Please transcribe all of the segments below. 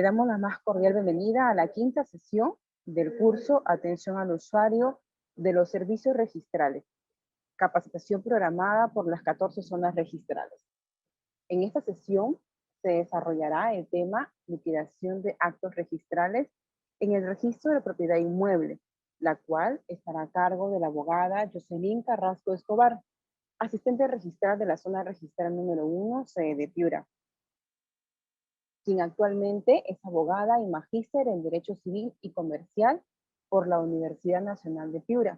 damos la más cordial bienvenida a la quinta sesión del curso Atención al Usuario de los Servicios Registrales, capacitación programada por las 14 zonas registrales. En esta sesión se desarrollará el tema liquidación de actos registrales en el registro de propiedad inmueble, la cual estará a cargo de la abogada Jocelyn Carrasco Escobar, asistente registral de la zona registral número 1, sede de Piura, quien actualmente es abogada y magíster en Derecho Civil y Comercial por la Universidad Nacional de Piura,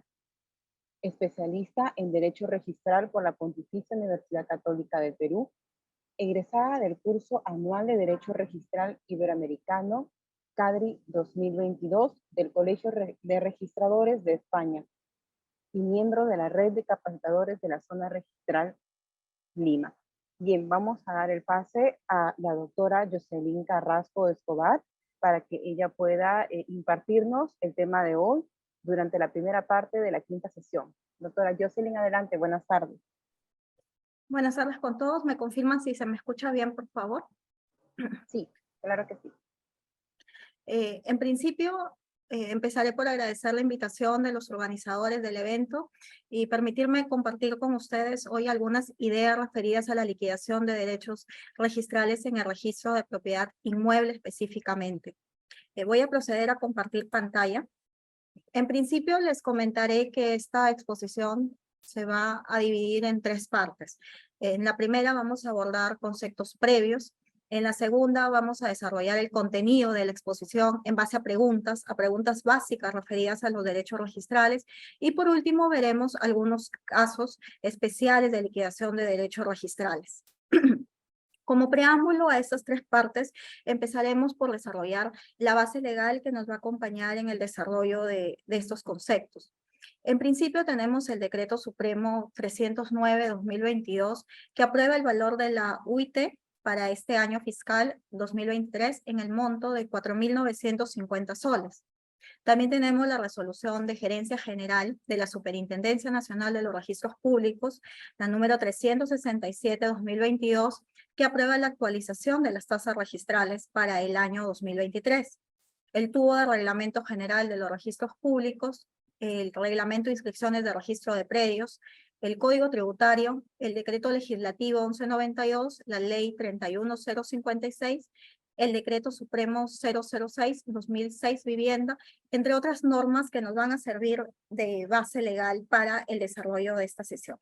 especialista en Derecho Registral por la Pontificia Universidad Católica de Perú, egresada del curso anual de Derecho Registral Iberoamericano CADRI 2022 del Colegio de Registradores de España y miembro de la Red de Capacitadores de la Zona Registral Lima. Bien, vamos a dar el pase a la doctora Jocelyn Carrasco Escobar para que ella pueda impartirnos el tema de hoy durante la primera parte de la quinta sesión. Doctora Jocelyn, adelante, buenas tardes. Buenas tardes con todos. ¿Me confirman si se me escucha bien, por favor? Sí, claro que sí. En principio, empezaré por agradecer la invitación de los organizadores del evento y permitirme compartir con ustedes hoy algunas ideas referidas a la liquidación de derechos registrales en el registro de propiedad inmueble específicamente. Voy a proceder a compartir pantalla. En principio, les comentaré que esta exposición se va a dividir en tres partes. En la primera vamos a abordar conceptos previos. En la segunda vamos a desarrollar el contenido de la exposición en base a preguntas básicas referidas a los derechos registrales. Y por último veremos algunos casos especiales de liquidación de derechos registrales. Como preámbulo a estas tres partes, empezaremos por desarrollar la base legal que nos va a acompañar en el desarrollo de estos conceptos. En principio tenemos el Decreto Supremo 309-2022 que aprueba el valor de la UIT para este año fiscal 2023 en el monto de 4.950 soles. También tenemos la resolución de Gerencia General de la Superintendencia Nacional de los Registros Públicos, la número 367-2022, que aprueba la actualización de las tasas registrales para el año 2023. El tubo de Reglamento General de los Registros Públicos, el Reglamento de Inscripciones de Registro de Predios, el Código Tributario, el Decreto Legislativo 1192, la Ley 31056, el Decreto Supremo 006-2006 Vivienda, entre otras normas que nos van a servir de base legal para el desarrollo de esta sesión.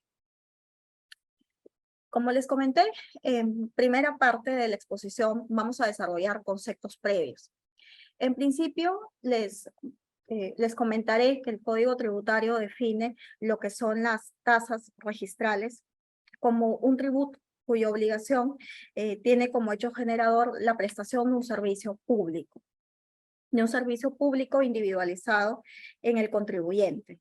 Como les comenté, en primera parte de la exposición vamos a desarrollar conceptos previos. En principio, les comentaré que el Código Tributario define lo que son las tasas registrales como un tributo cuya obligación tiene como hecho generador la prestación de un servicio público individualizado en el contribuyente.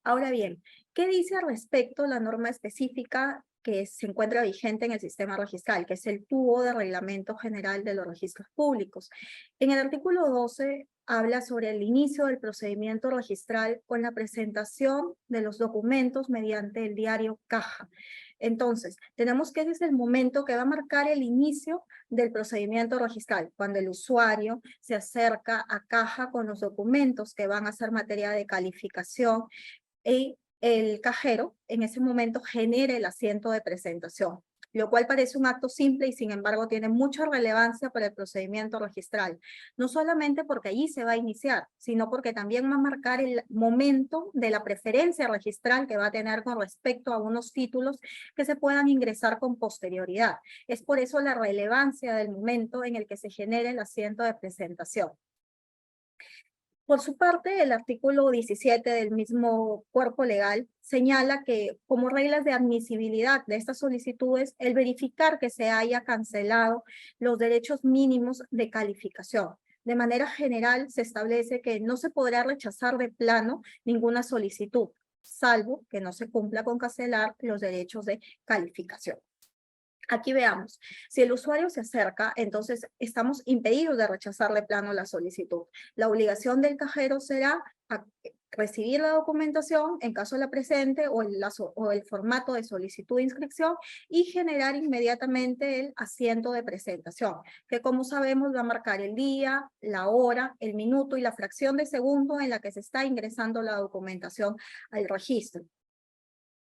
Ahora bien, ¿qué dice al respecto la norma específica que se encuentra vigente en el sistema registral, que es el tubo de Reglamento General de los Registros Públicos? En el artículo 12 habla sobre el inicio del procedimiento registral con la presentación de los documentos mediante el diario Caja. Entonces, tenemos que ese es el momento que va a marcar el inicio del procedimiento registral, cuando el usuario se acerca a Caja con los documentos que van a ser materia de calificación y el cajero en ese momento genera el asiento de presentación, lo cual parece un acto simple y sin embargo tiene mucha relevancia para el procedimiento registral, no solamente porque allí se va a iniciar, sino porque también va a marcar el momento de la preferencia registral que va a tener con respecto a unos títulos que se puedan ingresar con posterioridad. Es por eso la relevancia del momento en el que se genere el asiento de presentación. Por su parte, el artículo 17 del mismo cuerpo legal señala que como reglas de admisibilidad de estas solicitudes, el verificar que se haya cancelado los derechos mínimos de calificación. De manera general, se establece que no se podrá rechazar de plano ninguna solicitud, salvo que no se cumpla con cancelar los derechos de calificación. Aquí veamos, si el usuario se acerca, entonces estamos impedidos de rechazar de plano la solicitud. La obligación del cajero será recibir la documentación en caso de la presente o el formato de solicitud de inscripción y generar inmediatamente el asiento de presentación, que como sabemos va a marcar el día, la hora, el minuto y la fracción de segundo en la que se está ingresando la documentación al registro.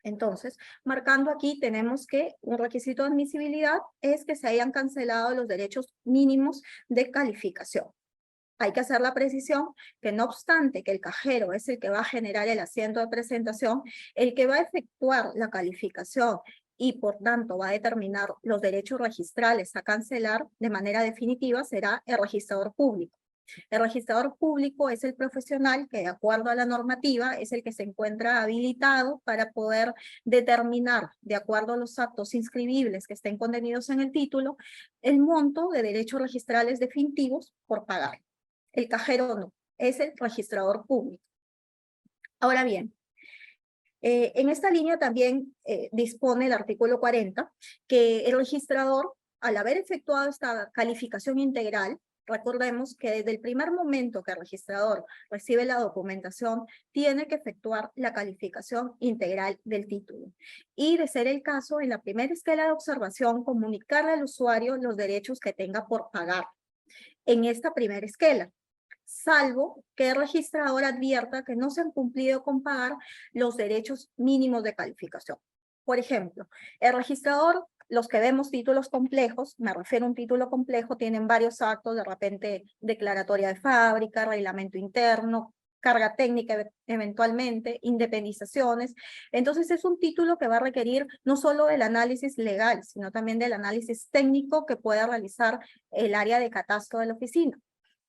Entonces, marcando aquí tenemos que un requisito de admisibilidad es que se hayan cancelado los derechos mínimos de calificación. Hay que hacer la precisión que no obstante que el cajero es el que va a generar el asiento de presentación, el que va a efectuar la calificación y por tanto va a determinar los derechos registrales a cancelar de manera definitiva será el registrador público. El registrador público es el profesional que de acuerdo a la normativa es el que se encuentra habilitado para poder determinar de acuerdo a los actos inscribibles que estén contenidos en el título el monto de derechos registrales definitivos por pagar. El cajero no, es el registrador público. Ahora bien, en esta línea también dispone el artículo 40 que el registrador, al haber efectuado esta calificación integral, recordemos que desde el primer momento que el registrador recibe la documentación, tiene que efectuar la calificación integral del título. Y de ser el caso, en la primera escala de observación, comunicarle al usuario los derechos que tenga por pagar. En esta primera escala, salvo que el registrador advierta que no se han cumplido con pagar los derechos mínimos de calificación. Por ejemplo, el registrador, los que vemos títulos complejos, me refiero a un título complejo, tienen varios actos, de repente declaratoria de fábrica, reglamento interno, carga técnica eventualmente, independizaciones. Entonces es un título que va a requerir no solo del análisis legal, sino también del análisis técnico que pueda realizar el área de catastro de la oficina.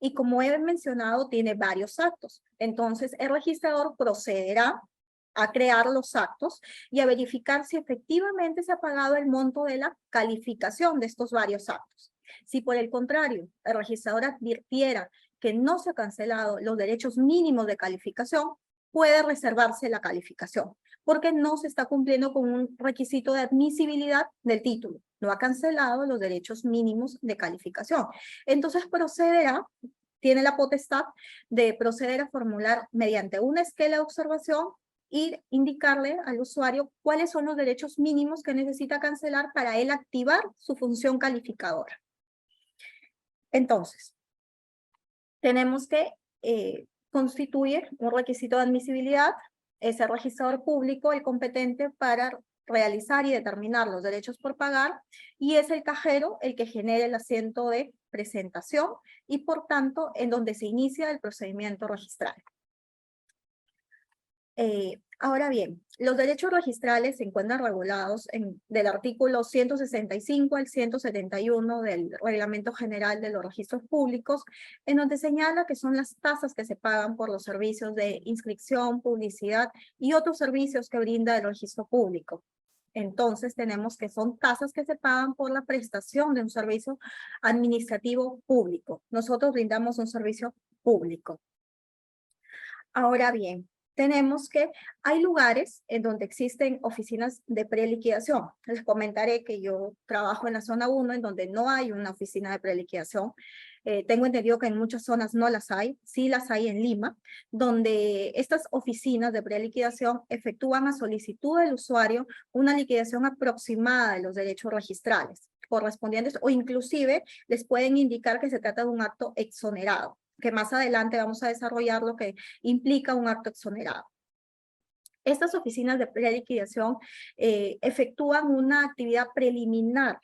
Y como he mencionado, tiene varios actos. Entonces, el registrador procederá a crear los actos y a verificar si efectivamente se ha pagado el monto de la calificación de estos varios actos. Si por el contrario, el registrador advirtiera que no se han cancelado los derechos mínimos de calificación, puede reservarse la calificación, porque no se está cumpliendo con un requisito de admisibilidad del título. No ha cancelado los derechos mínimos de calificación. Entonces procederá, tiene la potestad de proceder a formular mediante una escala de observación y indicarle al usuario cuáles son los derechos mínimos que necesita cancelar para él activar su función calificadora. Entonces, tenemos que constituir un requisito de admisibilidad, es el registrador público el competente para realizar y determinar los derechos por pagar, y es el cajero el que genera el asiento de presentación y por tanto en donde se inicia el procedimiento registral. Ahora bien, los derechos registrales se encuentran regulados del artículo 165 al 171 del Reglamento General de los Registros Públicos, en donde señala que son las tasas que se pagan por los servicios de inscripción, publicidad y otros servicios que brinda el registro público. Entonces tenemos que son tasas que se pagan por la prestación de un servicio administrativo público. Nosotros brindamos un servicio público. Ahora bien, tenemos que hay lugares en donde existen oficinas de preliquidación. Les comentaré que yo trabajo en la zona 1, en donde no hay una oficina de preliquidación. Tengo entendido que en muchas zonas no las hay, sí las hay en Lima, donde estas oficinas de preliquidación efectúan a solicitud del usuario una liquidación aproximada de los derechos registrales correspondientes o inclusive les pueden indicar que se trata de un acto exonerado, que más adelante vamos a desarrollar lo que implica un acto exonerado. Estas oficinas de preliquidación efectúan una actividad preliminar.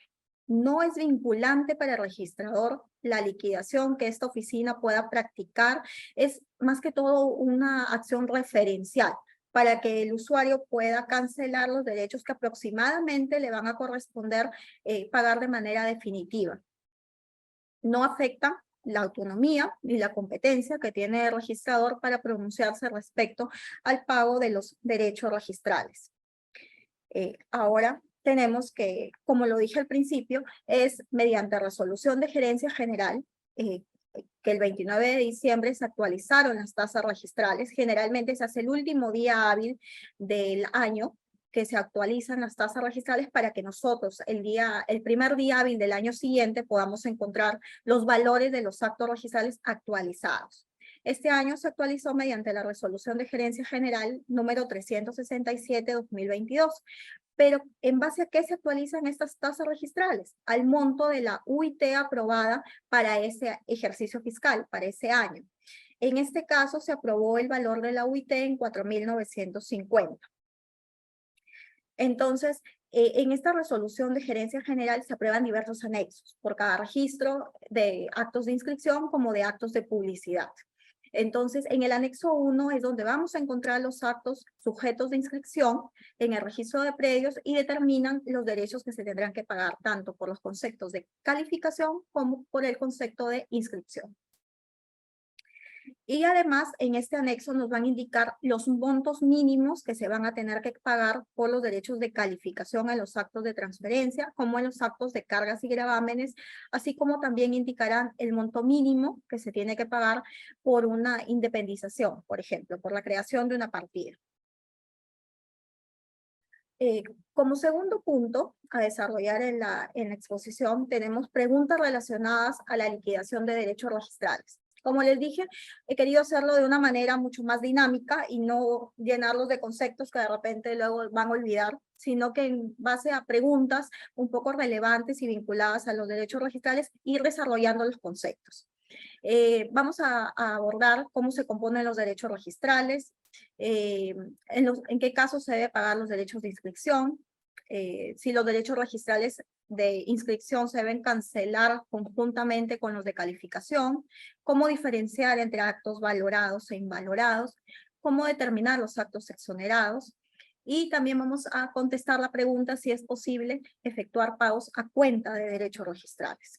No es vinculante para el registrador la liquidación que esta oficina pueda practicar, es más que todo una acción referencial para que el usuario pueda cancelar los derechos que aproximadamente le van a corresponder pagar de manera definitiva. No afecta la autonomía y la competencia que tiene el registrador para pronunciarse respecto al pago de los derechos registrales. Ahora tenemos que, como lo dije al principio, es mediante resolución de gerencia general que el 29 de diciembre se actualizaron las tasas registrales. Generalmente se hace el último día hábil del año que se actualizan las tasas registrales para que nosotros el primer día hábil del año siguiente podamos encontrar los valores de los actos registrales actualizados. Este año se actualizó mediante la Resolución de Gerencia General número 367-2022. Pero, ¿en base a qué se actualizan estas tasas registrales? Al monto de la UIT aprobada para ese ejercicio fiscal, para ese año. En este caso, se aprobó el valor de la UIT en 4.950. Entonces, en esta resolución de gerencia general se aprueban diversos anexos por cada registro de actos de inscripción como de actos de publicidad. Entonces, en el anexo 1 es donde vamos a encontrar los actos sujetos de inscripción en el registro de predios y determinan los derechos que se tendrán que pagar tanto por los conceptos de calificación como por el concepto de inscripción. Y además, en este anexo nos van a indicar los montos mínimos que se van a tener que pagar por los derechos de calificación en los actos de transferencia, como en los actos de cargas y gravámenes, así como también indicarán el monto mínimo que se tiene que pagar por una independización, por ejemplo, por la creación de una partida. Como segundo punto a desarrollar en la exposición, tenemos preguntas relacionadas a la liquidación de derechos registrales. Como les dije, he querido hacerlo de una manera mucho más dinámica y no llenarlos de conceptos que de repente luego van a olvidar, sino que en base a preguntas un poco relevantes y vinculadas a los derechos registrales, ir desarrollando los conceptos. Vamos a abordar cómo se componen los derechos registrales, en qué casos se debe pagar los derechos de inscripción, si los derechos registrales de inscripción se deben cancelar conjuntamente con los de calificación, cómo diferenciar entre actos valorados e invalorados, cómo determinar los actos exonerados, y también vamos a contestar la pregunta si es posible efectuar pagos a cuenta de derechos registrales.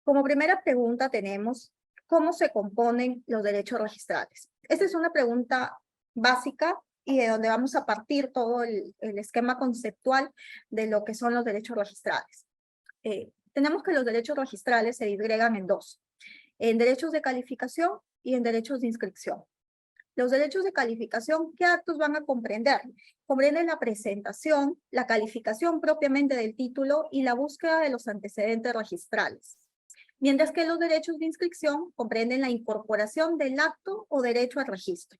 Como primera pregunta tenemos, ¿cómo se componen los derechos registrales? Esta es una pregunta básica y de donde vamos a partir todo el esquema conceptual de lo que son los derechos registrales. Tenemos que los derechos registrales se disgregan en dos, en derechos de calificación y en derechos de inscripción. Los derechos de calificación, ¿qué actos van a comprender? Comprenden la presentación, la calificación propiamente del título y la búsqueda de los antecedentes registrales. Mientras que los derechos de inscripción comprenden la incorporación del acto o derecho al registro.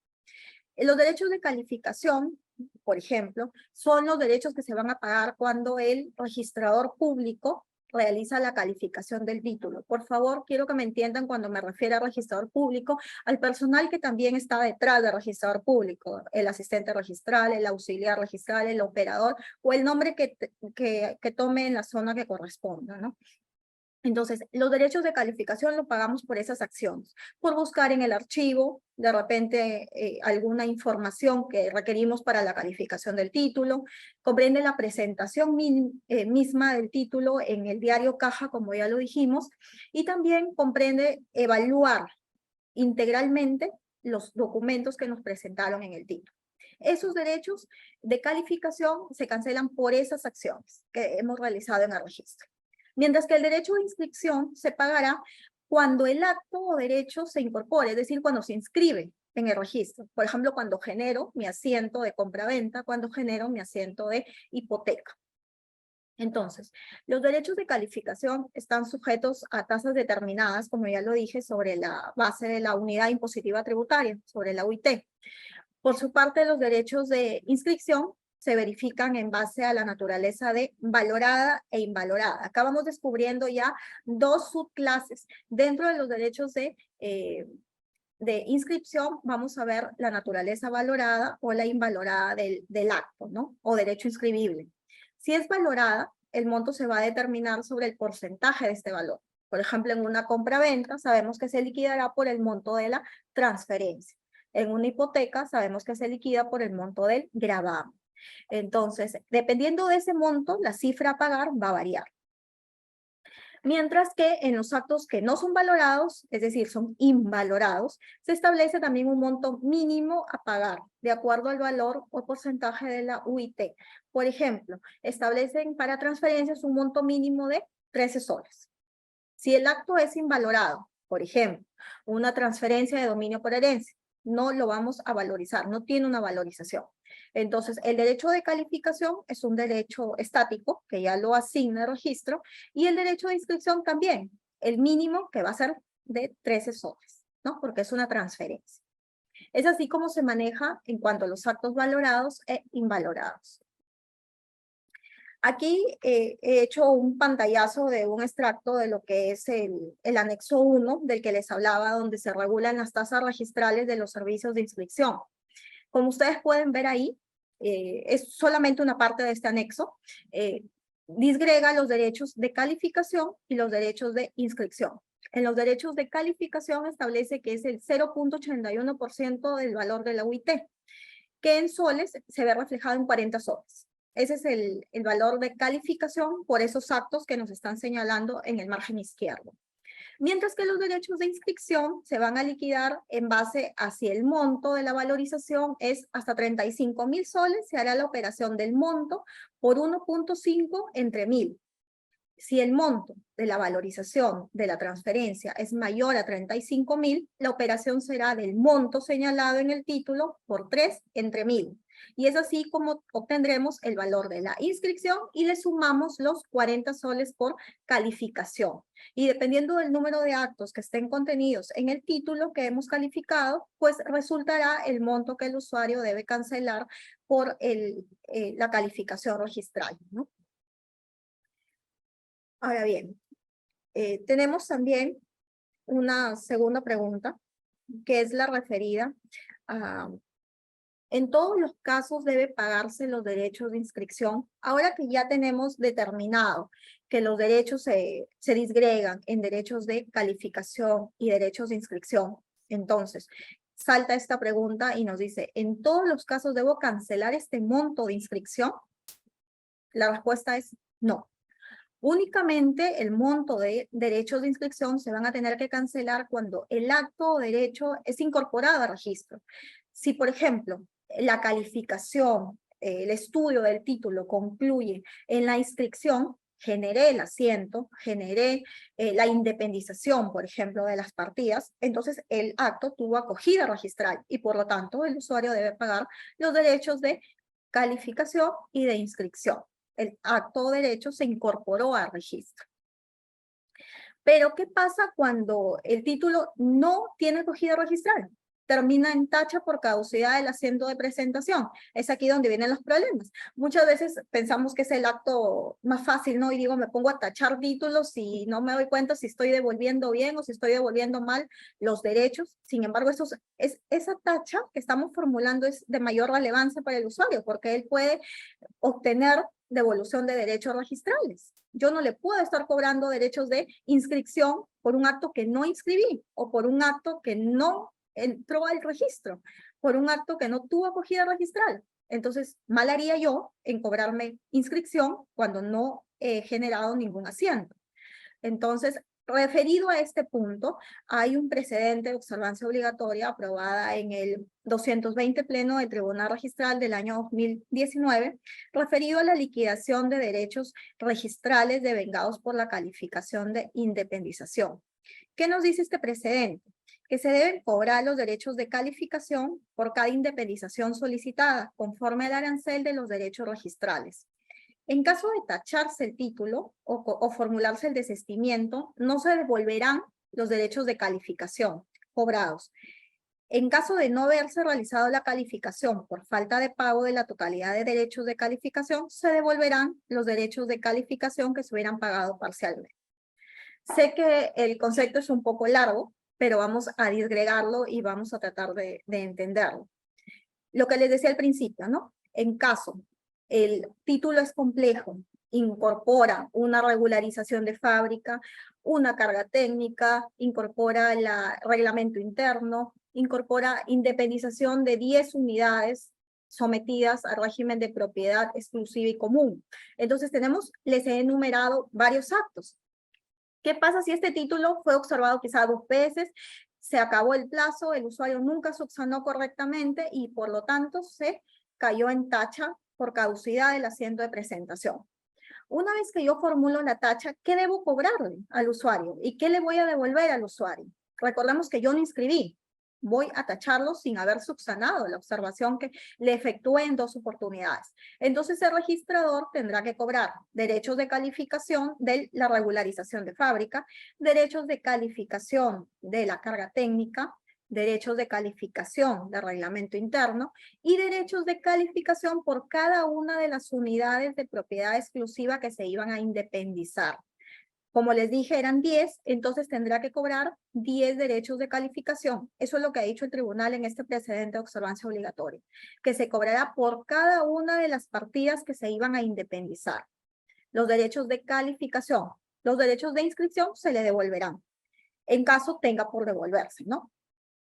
Los derechos de calificación, por ejemplo, son los derechos que se van a pagar cuando el registrador público realiza la calificación del título. Por favor, quiero que me entiendan cuando me refiero al registrador público, al personal que también está detrás del registrador público, el asistente registral, el auxiliar registral, el operador, o el nombre que tome en la zona que corresponda, ¿no? Entonces, los derechos de calificación los pagamos por esas acciones, por buscar en el archivo, de repente, alguna información que requerimos para la calificación del título, comprende la presentación misma del título en el diario Caja, como ya lo dijimos, y también comprende evaluar integralmente los documentos que nos presentaron en el título. Esos derechos de calificación se cancelan por esas acciones que hemos realizado en el registro. Mientras que el derecho de inscripción se pagará cuando el acto o derecho se incorpore, es decir, cuando se inscribe en el registro. Por ejemplo, cuando genero mi asiento de compra-venta, cuando genero mi asiento de hipoteca. Entonces, los derechos de calificación están sujetos a tasas determinadas, como ya lo dije, sobre la base de la unidad impositiva tributaria, sobre la UIT. Por su parte, los derechos de inscripción se verifican en base a la naturaleza de valorada e invalorada. Acá vamos descubriendo ya dos subclases. Dentro de los derechos de inscripción vamos a ver la naturaleza valorada o la invalorada del acto, ¿no? O derecho inscribible. Si es valorada, el monto se va a determinar sobre el porcentaje de este valor. Por ejemplo, en una compra-venta sabemos que se liquidará por el monto de la transferencia. En una hipoteca sabemos que se liquida por el monto del gravamen. Entonces, dependiendo de ese monto, la cifra a pagar va a variar. Mientras que en los actos que no son valorados, es decir, son invalorados, se establece también un monto mínimo a pagar, de acuerdo al valor o porcentaje de la UIT. Por ejemplo, establecen para transferencias un monto mínimo de 13 soles. Si el acto es invalorado, por ejemplo, una transferencia de dominio por herencia, no lo vamos a valorizar, no tiene una valorización. Entonces, el derecho de calificación es un derecho estático, que ya lo asigna el registro, y el derecho de inscripción también, el mínimo que va a ser de 13 soles, ¿no? Porque es una transferencia. Es así como se maneja en cuanto a los actos valorados e invalorados. Aquí he hecho un pantallazo de un extracto de lo que es el anexo 1 del que les hablaba, donde se regulan las tasas registrales de los servicios de inscripción. Como ustedes pueden ver ahí, es solamente una parte de este anexo, disgrega los derechos de calificación y los derechos de inscripción. En los derechos de calificación establece que es el 0.81% del valor de la UIT, que en soles se ve reflejado en 40 soles. Ese es el valor de calificación por esos actos que nos están señalando en el margen izquierdo. Mientras que los derechos de inscripción se van a liquidar en base a si el monto de la valorización es hasta 35.000 soles, se hará la operación del monto por 1.5 entre 1.000. Si el monto de la valorización de la transferencia es mayor a 35.000, la operación será del monto señalado en el título por 3 entre 1.000. Y es así como obtendremos el valor de la inscripción y le sumamos los 40 soles por calificación. Y dependiendo del número de actos que estén contenidos en el título que hemos calificado, pues resultará el monto que el usuario debe cancelar por la calificación registral, ¿no? Ahora bien, tenemos también una segunda pregunta, que es la referida a, en todos los casos debe pagarse los derechos de inscripción. Ahora que ya tenemos determinado que los derechos se disgregan en derechos de calificación y derechos de inscripción, entonces salta esta pregunta y nos dice, ¿en todos los casos debo cancelar este monto de inscripción? La respuesta es no. Únicamente el monto de derechos de inscripción se van a tener que cancelar cuando el acto o derecho es incorporado al registro. Si, por ejemplo, la calificación, el estudio del título concluye en la inscripción, generé el asiento, generé la independización, por ejemplo, de las partidas, entonces el acto tuvo acogida registral y por lo tanto el usuario debe pagar los derechos de calificación y de inscripción. El acto o derecho se incorporó al registro. Pero, ¿qué pasa cuando el título no tiene acogida registral? Termina en tacha por caducidad del asiento de presentación. Es aquí donde vienen los problemas. Muchas veces pensamos que es el acto más fácil, ¿no? Y digo, me pongo a tachar títulos y no me doy cuenta si estoy devolviendo bien o si estoy devolviendo mal los derechos. Sin embargo, esa tacha que estamos formulando es de mayor relevancia para el usuario, porque él puede obtener devolución de derechos registrales. Yo no le puedo estar cobrando derechos de inscripción por un acto que no inscribí o por un acto que no entró al registro, por un acto que no tuvo acogida registral. Entonces, mal haría yo en cobrarme inscripción cuando no he generado ningún asiento. Entonces, referido a este punto, hay un precedente de observancia obligatoria aprobada en el 220 Pleno del Tribunal Registral del año 2019, referido a la liquidación de derechos registrales devengados por la calificación de independización. ¿Qué nos dice este precedente? Que se deben cobrar los derechos de calificación por cada independización solicitada, conforme al arancel de los derechos registrales. En caso de tacharse el título o formularse el desistimiento, no se devolverán los derechos de calificación cobrados. En caso de no haberse realizado la calificación por falta de pago de la totalidad de derechos de calificación, se devolverán los derechos de calificación que se hubieran pagado parcialmente. Sé que el concepto es un poco largo, pero vamos a disgregarlo y vamos a tratar de entenderlo. Lo que les decía al principio, ¿no? En caso el título es complejo, incorpora una regularización de fábrica, una carga técnica, incorpora el reglamento interno, incorpora independización de 10 unidades sometidas al régimen de propiedad exclusiva y común. Entonces les he enumerado varios actos. ¿Qué pasa si este título fue observado quizá 2 veces? Se acabó el plazo, el usuario nunca subsanó correctamente y por lo tanto se cayó en tacha por caducidad del asiento de presentación. Una vez que yo formulo la tacha, ¿qué debo cobrarle al usuario? ¿Y qué le voy a devolver al usuario? Recordemos que yo no inscribí. voy a tacharlo sin haber subsanado la observación que le efectué en 2 oportunidades. Entonces el registrador tendrá que cobrar derechos de calificación de la regularización de fábrica, derechos de calificación de la carga técnica, derechos de calificación de reglamento interno y derechos de calificación por cada una de las unidades de propiedad exclusiva que se iban a independizar. Como les dije, eran 10, entonces tendrá que cobrar 10 derechos de calificación. Eso es lo que ha dicho el tribunal en este precedente de observancia obligatoria, que se cobrará por cada una de las partidas que se iban a independizar. Los derechos de calificación, los derechos de inscripción se le devolverán, en caso tenga por devolverse, ¿no?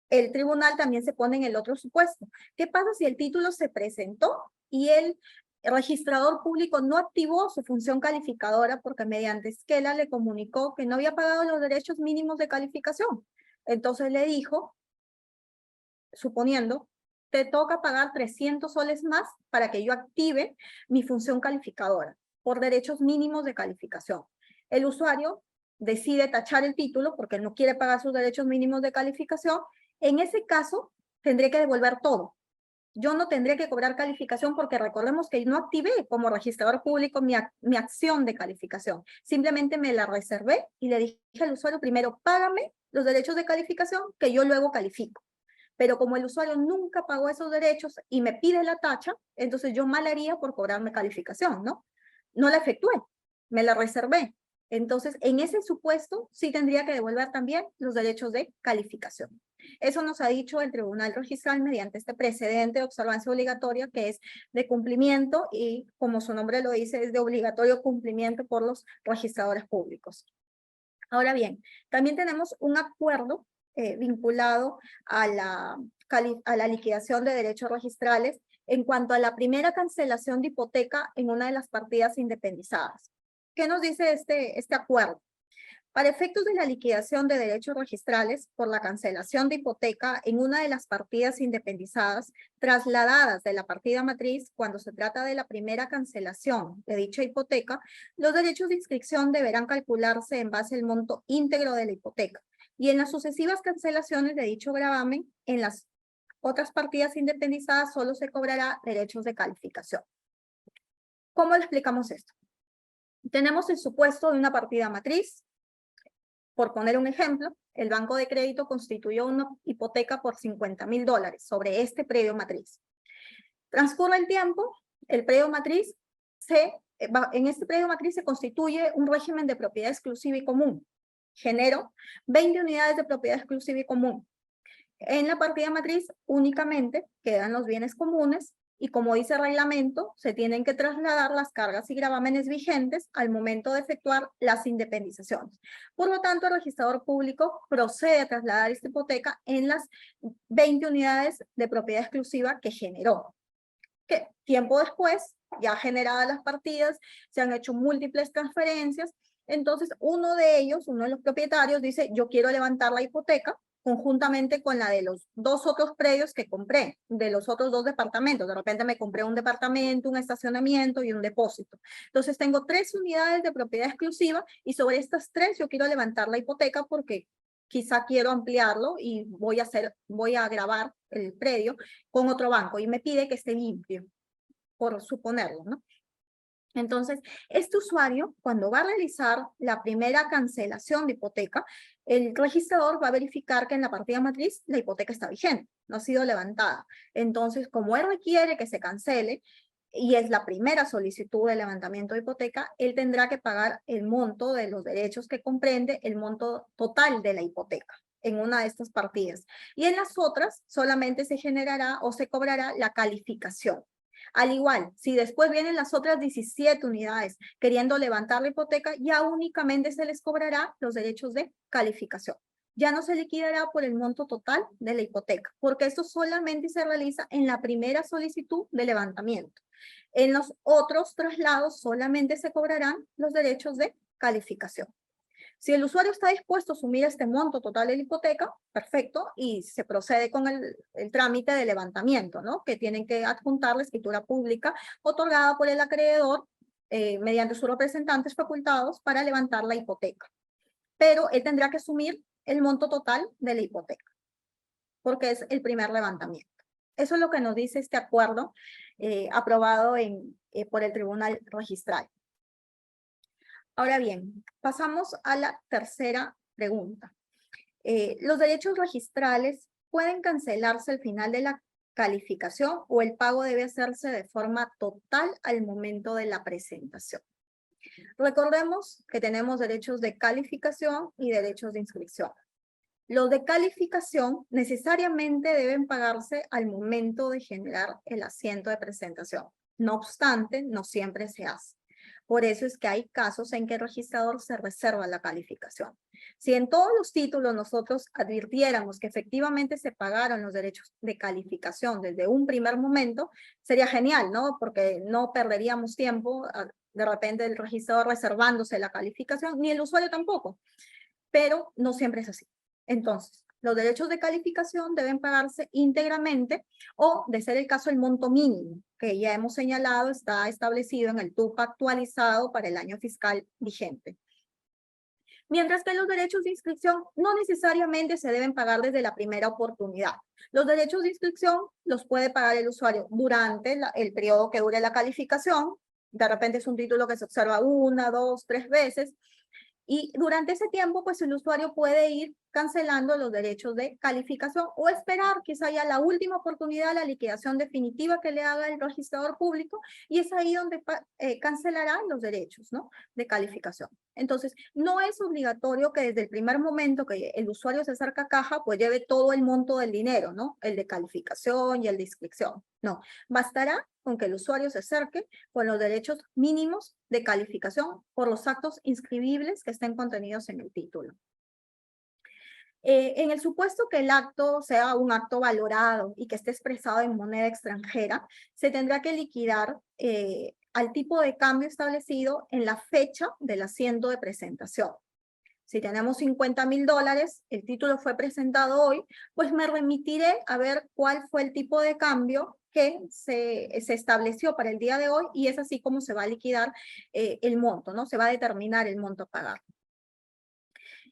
El tribunal también se pone en el otro supuesto. ¿Qué pasa si el título se presentó y el registrador público no activó su función calificadora porque mediante esquela le comunicó que no había pagado los derechos mínimos de calificación? Entonces le dijo, suponiendo, te toca pagar 300 soles más para que yo active mi función calificadora por derechos mínimos de calificación. El usuario decide tachar el título porque no quiere pagar sus derechos mínimos de calificación. En ese caso, tendré que devolver todo. Yo no tendría que cobrar calificación porque recordemos que no activé como registrador público mi acción de calificación. Simplemente me la reservé y le dije al usuario, primero págame los derechos de calificación que yo luego califico. Pero como el usuario nunca pagó esos derechos y me pide la tacha, entonces yo mal haría por cobrarme calificación, ¿no? No la efectué, me la reservé. Entonces, en ese supuesto, sí tendría que devolver también los derechos de calificación. Eso nos ha dicho el Tribunal Registral mediante este precedente de observancia obligatoria que es de cumplimiento y, como su nombre lo dice, es de obligatorio cumplimiento por los registradores públicos. Ahora bien, también tenemos un acuerdo vinculado a la liquidación de derechos registrales en cuanto a la primera cancelación de hipoteca en una de las partidas independizadas. ¿Qué nos dice este acuerdo? Para efectos de la liquidación de derechos registrales por la cancelación de hipoteca en una de las partidas independizadas trasladadas de la partida matriz, cuando se trata de la primera cancelación de dicha hipoteca, los derechos de inscripción deberán calcularse en base al monto íntegro de la hipoteca. Y en las sucesivas cancelaciones de dicho gravamen, en las otras partidas independizadas solo se cobrará derechos de calificación. ¿Cómo le explicamos esto? Tenemos el supuesto de una partida matriz. Por poner un ejemplo, el banco de crédito constituyó una hipoteca por $50,000 sobre este predio matriz. Transcurre el tiempo, el predio matriz en este predio matriz se constituye un régimen de propiedad exclusiva y común. Genero 20 unidades de propiedad exclusiva y común. En la partida matriz únicamente quedan los bienes comunes y, como dice el reglamento, se tienen que trasladar las cargas y gravámenes vigentes al momento de efectuar las independizaciones. Por lo tanto, el registrador público procede a trasladar esta hipoteca en las 20 unidades de propiedad exclusiva que generó. Que tiempo después, ya generadas las partidas, se han hecho múltiples transferencias. Entonces, uno de los propietarios dice, yo quiero levantar la hipoteca conjuntamente con la de los 2 otros predios que compré, de los otros 2 departamentos. De repente me compré un departamento, un estacionamiento y un depósito. Entonces tengo 3 unidades de propiedad exclusiva y sobre estas 3 yo quiero levantar la hipoteca porque quizá quiero ampliarlo y voy a gravar el predio con otro banco y me pide que esté limpio, por suponerlo, ¿no? Entonces, este usuario, cuando va a realizar la primera cancelación de hipoteca, el registrador va a verificar que en la partida matriz la hipoteca está vigente, no ha sido levantada. Entonces, como él requiere que se cancele, y es la primera solicitud de levantamiento de hipoteca, él tendrá que pagar el monto de los derechos que comprende el monto total de la hipoteca en una de estas partidas. Y en las otras solamente se generará o se cobrará la calificación. Al igual, si después vienen las otras 17 unidades queriendo levantar la hipoteca, ya únicamente se les cobrará los derechos de calificación. Ya no se liquidará por el monto total de la hipoteca, porque esto solamente se realiza en la primera solicitud de levantamiento. En los otros traslados solamente se cobrarán los derechos de calificación. Si el usuario está dispuesto a asumir este monto total de la hipoteca, perfecto, y se procede con el trámite de levantamiento, ¿no? Que tienen que adjuntar la escritura pública otorgada por el acreedor mediante sus representantes facultados para levantar la hipoteca. Pero él tendrá que asumir el monto total de la hipoteca. porque es el primer levantamiento. Eso es lo que nos dice este acuerdo aprobado por el Tribunal Registral. Ahora bien, pasamos a la tercera pregunta. ¿Los derechos registrales pueden cancelarse al final de la calificación o el pago debe hacerse de forma total al momento de la presentación? Recordemos que tenemos derechos de calificación y derechos de inscripción. Los de calificación necesariamente deben pagarse al momento de generar el asiento de presentación. No obstante, no siempre se hace. Por eso es que hay casos en que el registrador se reserva la calificación. Si en todos los títulos nosotros advirtiéramos que efectivamente se pagaron los derechos de calificación desde un primer momento, sería genial, ¿no? Porque no perderíamos tiempo, de repente el registrador reservándose la calificación, ni el usuario tampoco. Pero no siempre es así. Entonces, los derechos de calificación deben pagarse íntegramente o, de ser el caso, el monto mínimo, que ya hemos señalado, está establecido en el TUPA actualizado para el año fiscal vigente. Mientras que los derechos de inscripción no necesariamente se deben pagar desde la primera oportunidad. Los derechos de inscripción los puede pagar el usuario durante el periodo que dure la calificación. De repente es un título que se observa 1, 2, 3 veces. Y durante ese tiempo, pues el usuario puede ir cancelando los derechos de calificación o esperar que esa haya la última oportunidad, la liquidación definitiva que le haga el registrador público, y es ahí donde cancelará los derechos, ¿no?, de calificación. Entonces, no es obligatorio que desde el primer momento que el usuario se acerca a caja, pues lleve todo el monto del dinero, ¿no?, el de calificación y el de inscripción. No, bastará con que el usuario se acerque con los derechos mínimos de calificación por los actos inscribibles que estén contenidos en el título. En el supuesto que el acto sea un acto valorado y que esté expresado en moneda extranjera, se tendrá que liquidar al tipo de cambio establecido en la fecha del asiento de presentación. Si tenemos $50,000, el título fue presentado hoy, pues me remitiré a ver cuál fue el tipo de cambio que se estableció para el día de hoy, y es así como se va a liquidar el monto, ¿no? Se va a determinar el monto a pagar.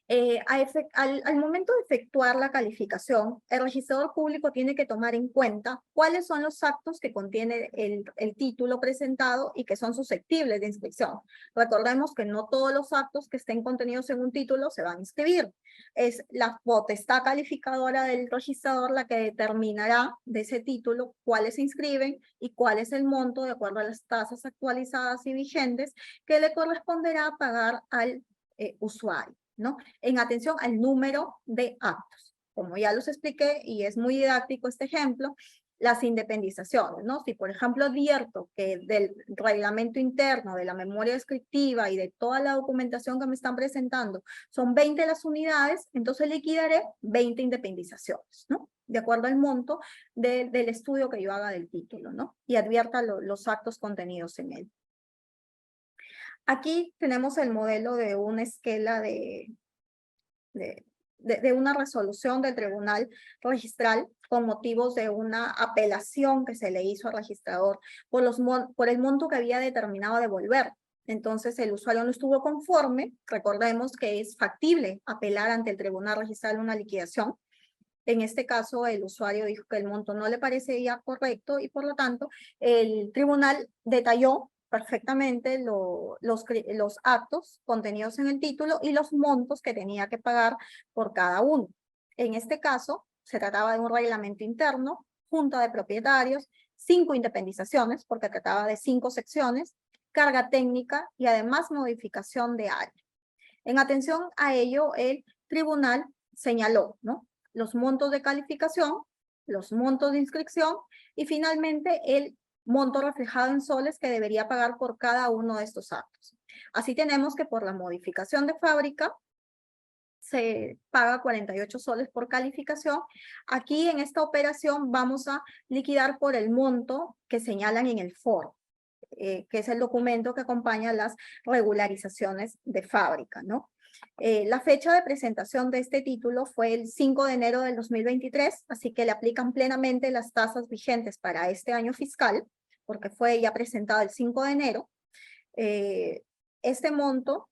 Al momento de efectuar la calificación, el registrador público tiene que tomar en cuenta cuáles son los actos que contiene el título presentado y que son susceptibles de inscripción. Recordemos que no todos los actos que estén contenidos en un título se van a inscribir. Es la potestad calificadora del registrador la que determinará de ese título cuáles se inscriben y cuál es el monto de acuerdo a las tasas actualizadas y vigentes que le corresponderá pagar al usuario, ¿no?, en atención al número de actos. Como ya los expliqué, y es muy didáctico este ejemplo, las independizaciones, ¿no? Si, por ejemplo, advierto que del reglamento interno, de la memoria descriptiva y de toda la documentación que me están presentando son 20 las unidades, entonces liquidaré 20 independizaciones, ¿no?, de acuerdo al monto del estudio que yo haga del título, ¿no?, y advierta los actos contenidos en él. Aquí tenemos el modelo de una esquela de una resolución del Tribunal Registral con motivos de una apelación que se le hizo al registrador por el monto que había determinado devolver. Entonces el usuario no estuvo conforme. Recordemos que es factible apelar ante el Tribunal Registral una liquidación. En este caso, el usuario dijo que el monto no le parecía correcto y por lo tanto el tribunal detalló perfectamente los actos contenidos en el título y los montos que tenía que pagar por cada uno. En este caso, se trataba de un reglamento interno, junta de propietarios, 5 independizaciones, porque trataba de 5 secciones, carga técnica y además modificación de área. En atención a ello, el tribunal señaló, ¿no?, los montos de calificación, los montos de inscripción y finalmente el monto reflejado en soles que debería pagar por cada uno de estos actos. Así tenemos que por la modificación de fábrica se paga 48 soles por calificación. Aquí en esta operación vamos a liquidar por el monto que señalan en el foro, que es el documento que acompaña las regularizaciones de fábrica, ¿no? La fecha de presentación de este título fue el 5 de enero del 2023, así que le aplican plenamente las tasas vigentes para este año fiscal, porque fue ya presentado el 5 de enero. Este monto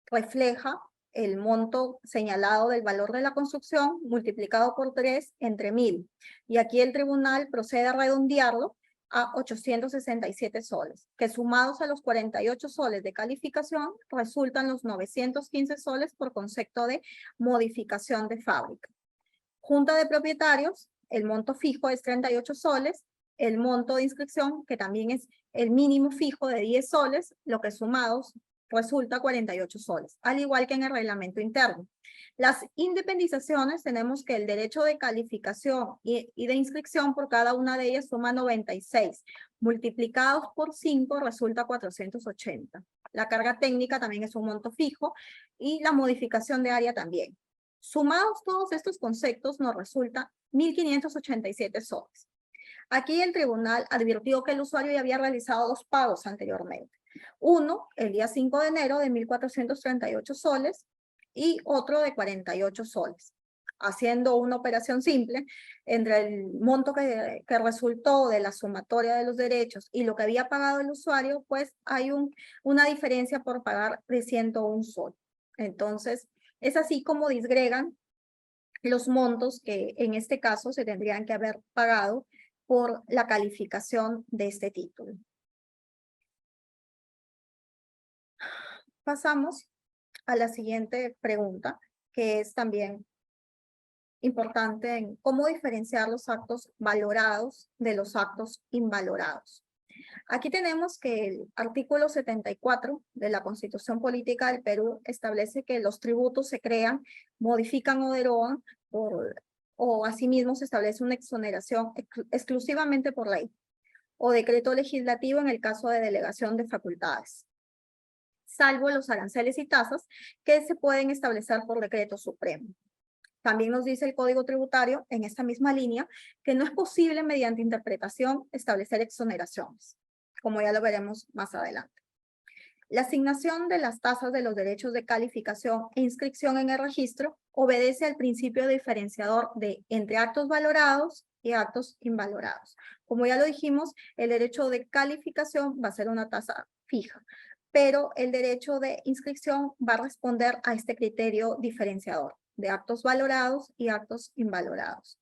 refleja el monto señalado del valor de la construcción multiplicado por 3 entre 1000. Y aquí el tribunal procede a redondearlo a 867 soles, que sumados a los 48 soles de calificación resultan los 915 soles por concepto de modificación de fábrica. Junta de propietarios, el monto fijo es 38 soles, el monto de inscripción, que también es el mínimo fijo de 10 soles, lo que sumados resulta 48 soles, al igual que en el reglamento interno. Las independizaciones, tenemos que el derecho de calificación y de inscripción por cada una de ellas suma 96, multiplicados por 5 resulta 480. La carga técnica también es un monto fijo y la modificación de área también. Sumados todos estos conceptos nos resulta 1.587 soles. Aquí el tribunal advirtió que el usuario ya había realizado 2 pagos anteriormente. Uno, el día 5 de enero de 1.438 soles y otro de 48 soles. Haciendo una operación simple, entre el monto que resultó de la sumatoria de los derechos y lo que había pagado el usuario, pues hay una diferencia por pagar de 101 soles. Entonces, es así como disgregan los montos que en este caso se tendrían que haber pagado por la calificación de este título. Pasamos a la siguiente pregunta, que es también importante en cómo diferenciar los actos valorados de los actos invalorados. Aquí tenemos que el artículo 74 de la Constitución Política del Perú establece que los tributos se crean, modifican o derogan o asimismo se establece una exoneración exclusivamente por ley o decreto legislativo en el caso de delegación de facultades, salvo los aranceles y tasas que se pueden establecer por decreto supremo. También nos dice el Código Tributario, en esta misma línea, que no es posible mediante interpretación establecer exoneraciones, como ya lo veremos más adelante. La asignación de las tasas de los derechos de calificación e inscripción en el registro obedece al principio diferenciador de entre actos valorados y actos invalorados. Como ya lo dijimos, el derecho de calificación va a ser una tasa fija, pero el derecho de inscripción va a responder a este criterio diferenciador de actos valorados y actos invalorados.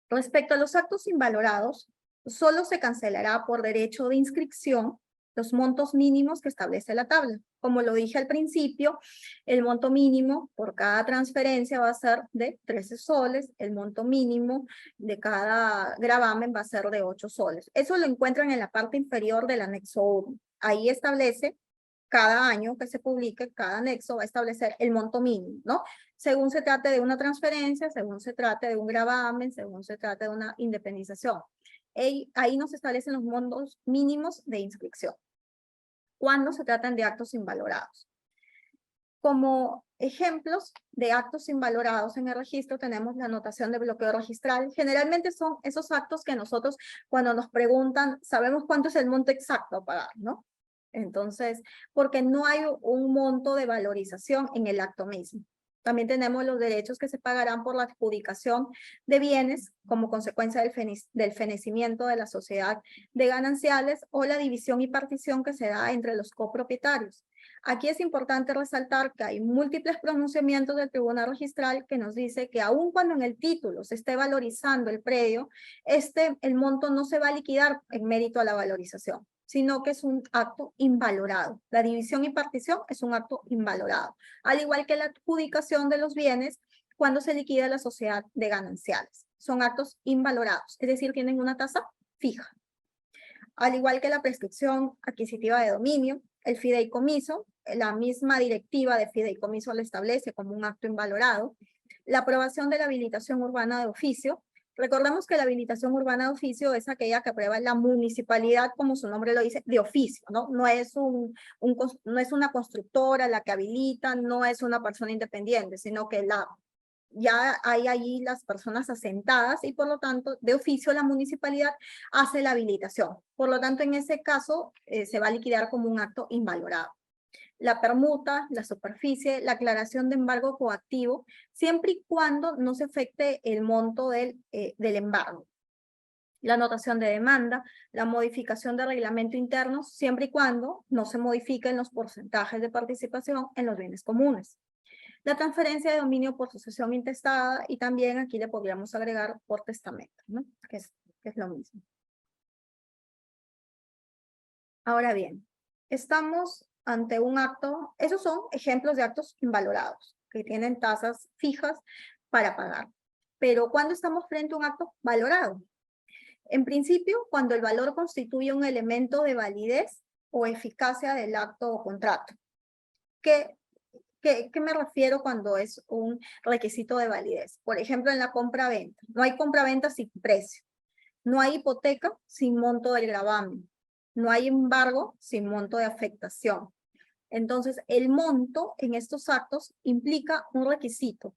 Respecto a los actos invalorados, solo se cancelará por derecho de inscripción los montos mínimos que establece la tabla. Como lo dije al principio, el monto mínimo por cada transferencia va a ser de 13 soles, el monto mínimo de cada gravamen va a ser de 8 soles. Eso lo encuentran en la parte inferior del anexo 1. Ahí establece cada año que se publique, cada anexo va a establecer el monto mínimo, ¿no? Según se trate de una transferencia, según se trate de un gravamen, según se trate de una independización. Ahí nos establecen los montos mínimos de inscripción, cuando se tratan de actos invalorados. Como ejemplos de actos invalorados en el registro tenemos la anotación de bloqueo registral. Generalmente son esos actos que nosotros, cuando nos preguntan, sabemos cuánto es el monto exacto a pagar, ¿no? Entonces, porque no hay un monto de valorización en el acto mismo. También tenemos los derechos que se pagarán por la adjudicación de bienes como consecuencia del fenecimiento de la sociedad de gananciales o la división y partición que se da entre los copropietarios. Aquí es importante resaltar que hay múltiples pronunciamientos del Tribunal Registral que nos dice que aun cuando en el título se esté valorizando el predio, el monto no se va a liquidar en mérito a la valorización, sino que es un acto invalorado. La división y partición es un acto invalorado, al igual que la adjudicación de los bienes cuando se liquida la sociedad de gananciales. Son actos invalorados, es decir, tienen una tasa fija. Al igual que la prescripción adquisitiva de dominio, el fideicomiso, la misma directiva de fideicomiso lo establece como un acto invalorado. La aprobación de la habilitación urbana de oficio. Recordemos que la habilitación urbana de oficio es aquella que aprueba la municipalidad, como su nombre lo dice, de oficio, ¿no? No es una constructora la que habilita, no es una persona independiente, sino que ya hay allí las personas asentadas y por lo tanto de oficio la municipalidad hace la habilitación. Por lo tanto en ese caso se va a liquidar como un acto invalorado. La permuta, la superficie, la aclaración de embargo coactivo, siempre y cuando no se afecte el monto del embargo. la anotación de demanda, la modificación de reglamento interno, siempre y cuando no se modifiquen los porcentajes de participación en los bienes comunes. La transferencia de dominio por sucesión intestada y también aquí le podríamos agregar por testamento, ¿no? que es lo mismo. Ahora bien, estamos ante un acto, esos son ejemplos de actos invalorados, que tienen tasas fijas para pagar. Pero ¿cuándo estamos frente a un acto valorado? En principio, cuando el valor constituye un elemento de validez o eficacia del acto o contrato. ¿Qué me refiero cuando es un requisito de validez? Por ejemplo, en la compra-venta. No hay compra-venta sin precio. No hay hipoteca sin monto del gravamen. No hay embargo sin monto de afectación. Entonces, el monto en estos actos implica un requisito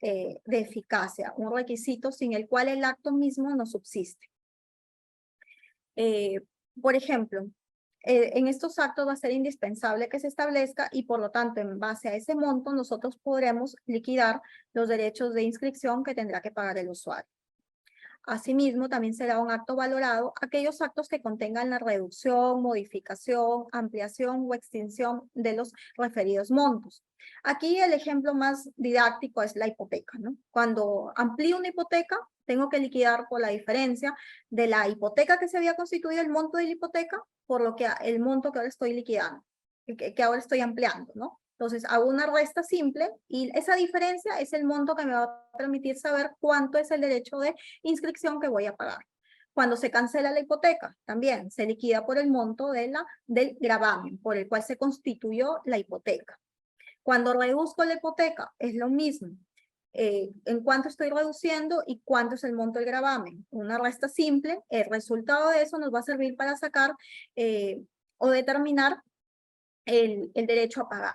de eficacia, un requisito sin el cual el acto mismo no subsiste. Por ejemplo, en estos actos va a ser indispensable que se establezca y por lo tanto en base a ese monto nosotros podremos liquidar los derechos de inscripción que tendrá que pagar el usuario. Asimismo, también será un acto valorado aquellos actos que contengan la reducción, modificación, ampliación o extinción de los referidos montos. Aquí el ejemplo más didáctico es la hipoteca, ¿no? Cuando amplío una hipoteca, tengo que liquidar por la diferencia de la hipoteca que se había constituido, el monto de la hipoteca, por lo que el monto que ahora estoy liquidando, que ahora estoy ampliando, ¿no? Entonces hago una resta simple y esa diferencia es el monto que me va a permitir saber cuánto es el derecho de inscripción que voy a pagar. Cuando se cancela la hipoteca, también se liquida por el monto del gravamen por el cual se constituyó la hipoteca. Cuando reduzco la hipoteca, es lo mismo. En cuánto estoy reduciendo y cuánto es el monto del gravamen. Una resta simple, el resultado de eso nos va a servir para sacar o determinar el derecho a pagar.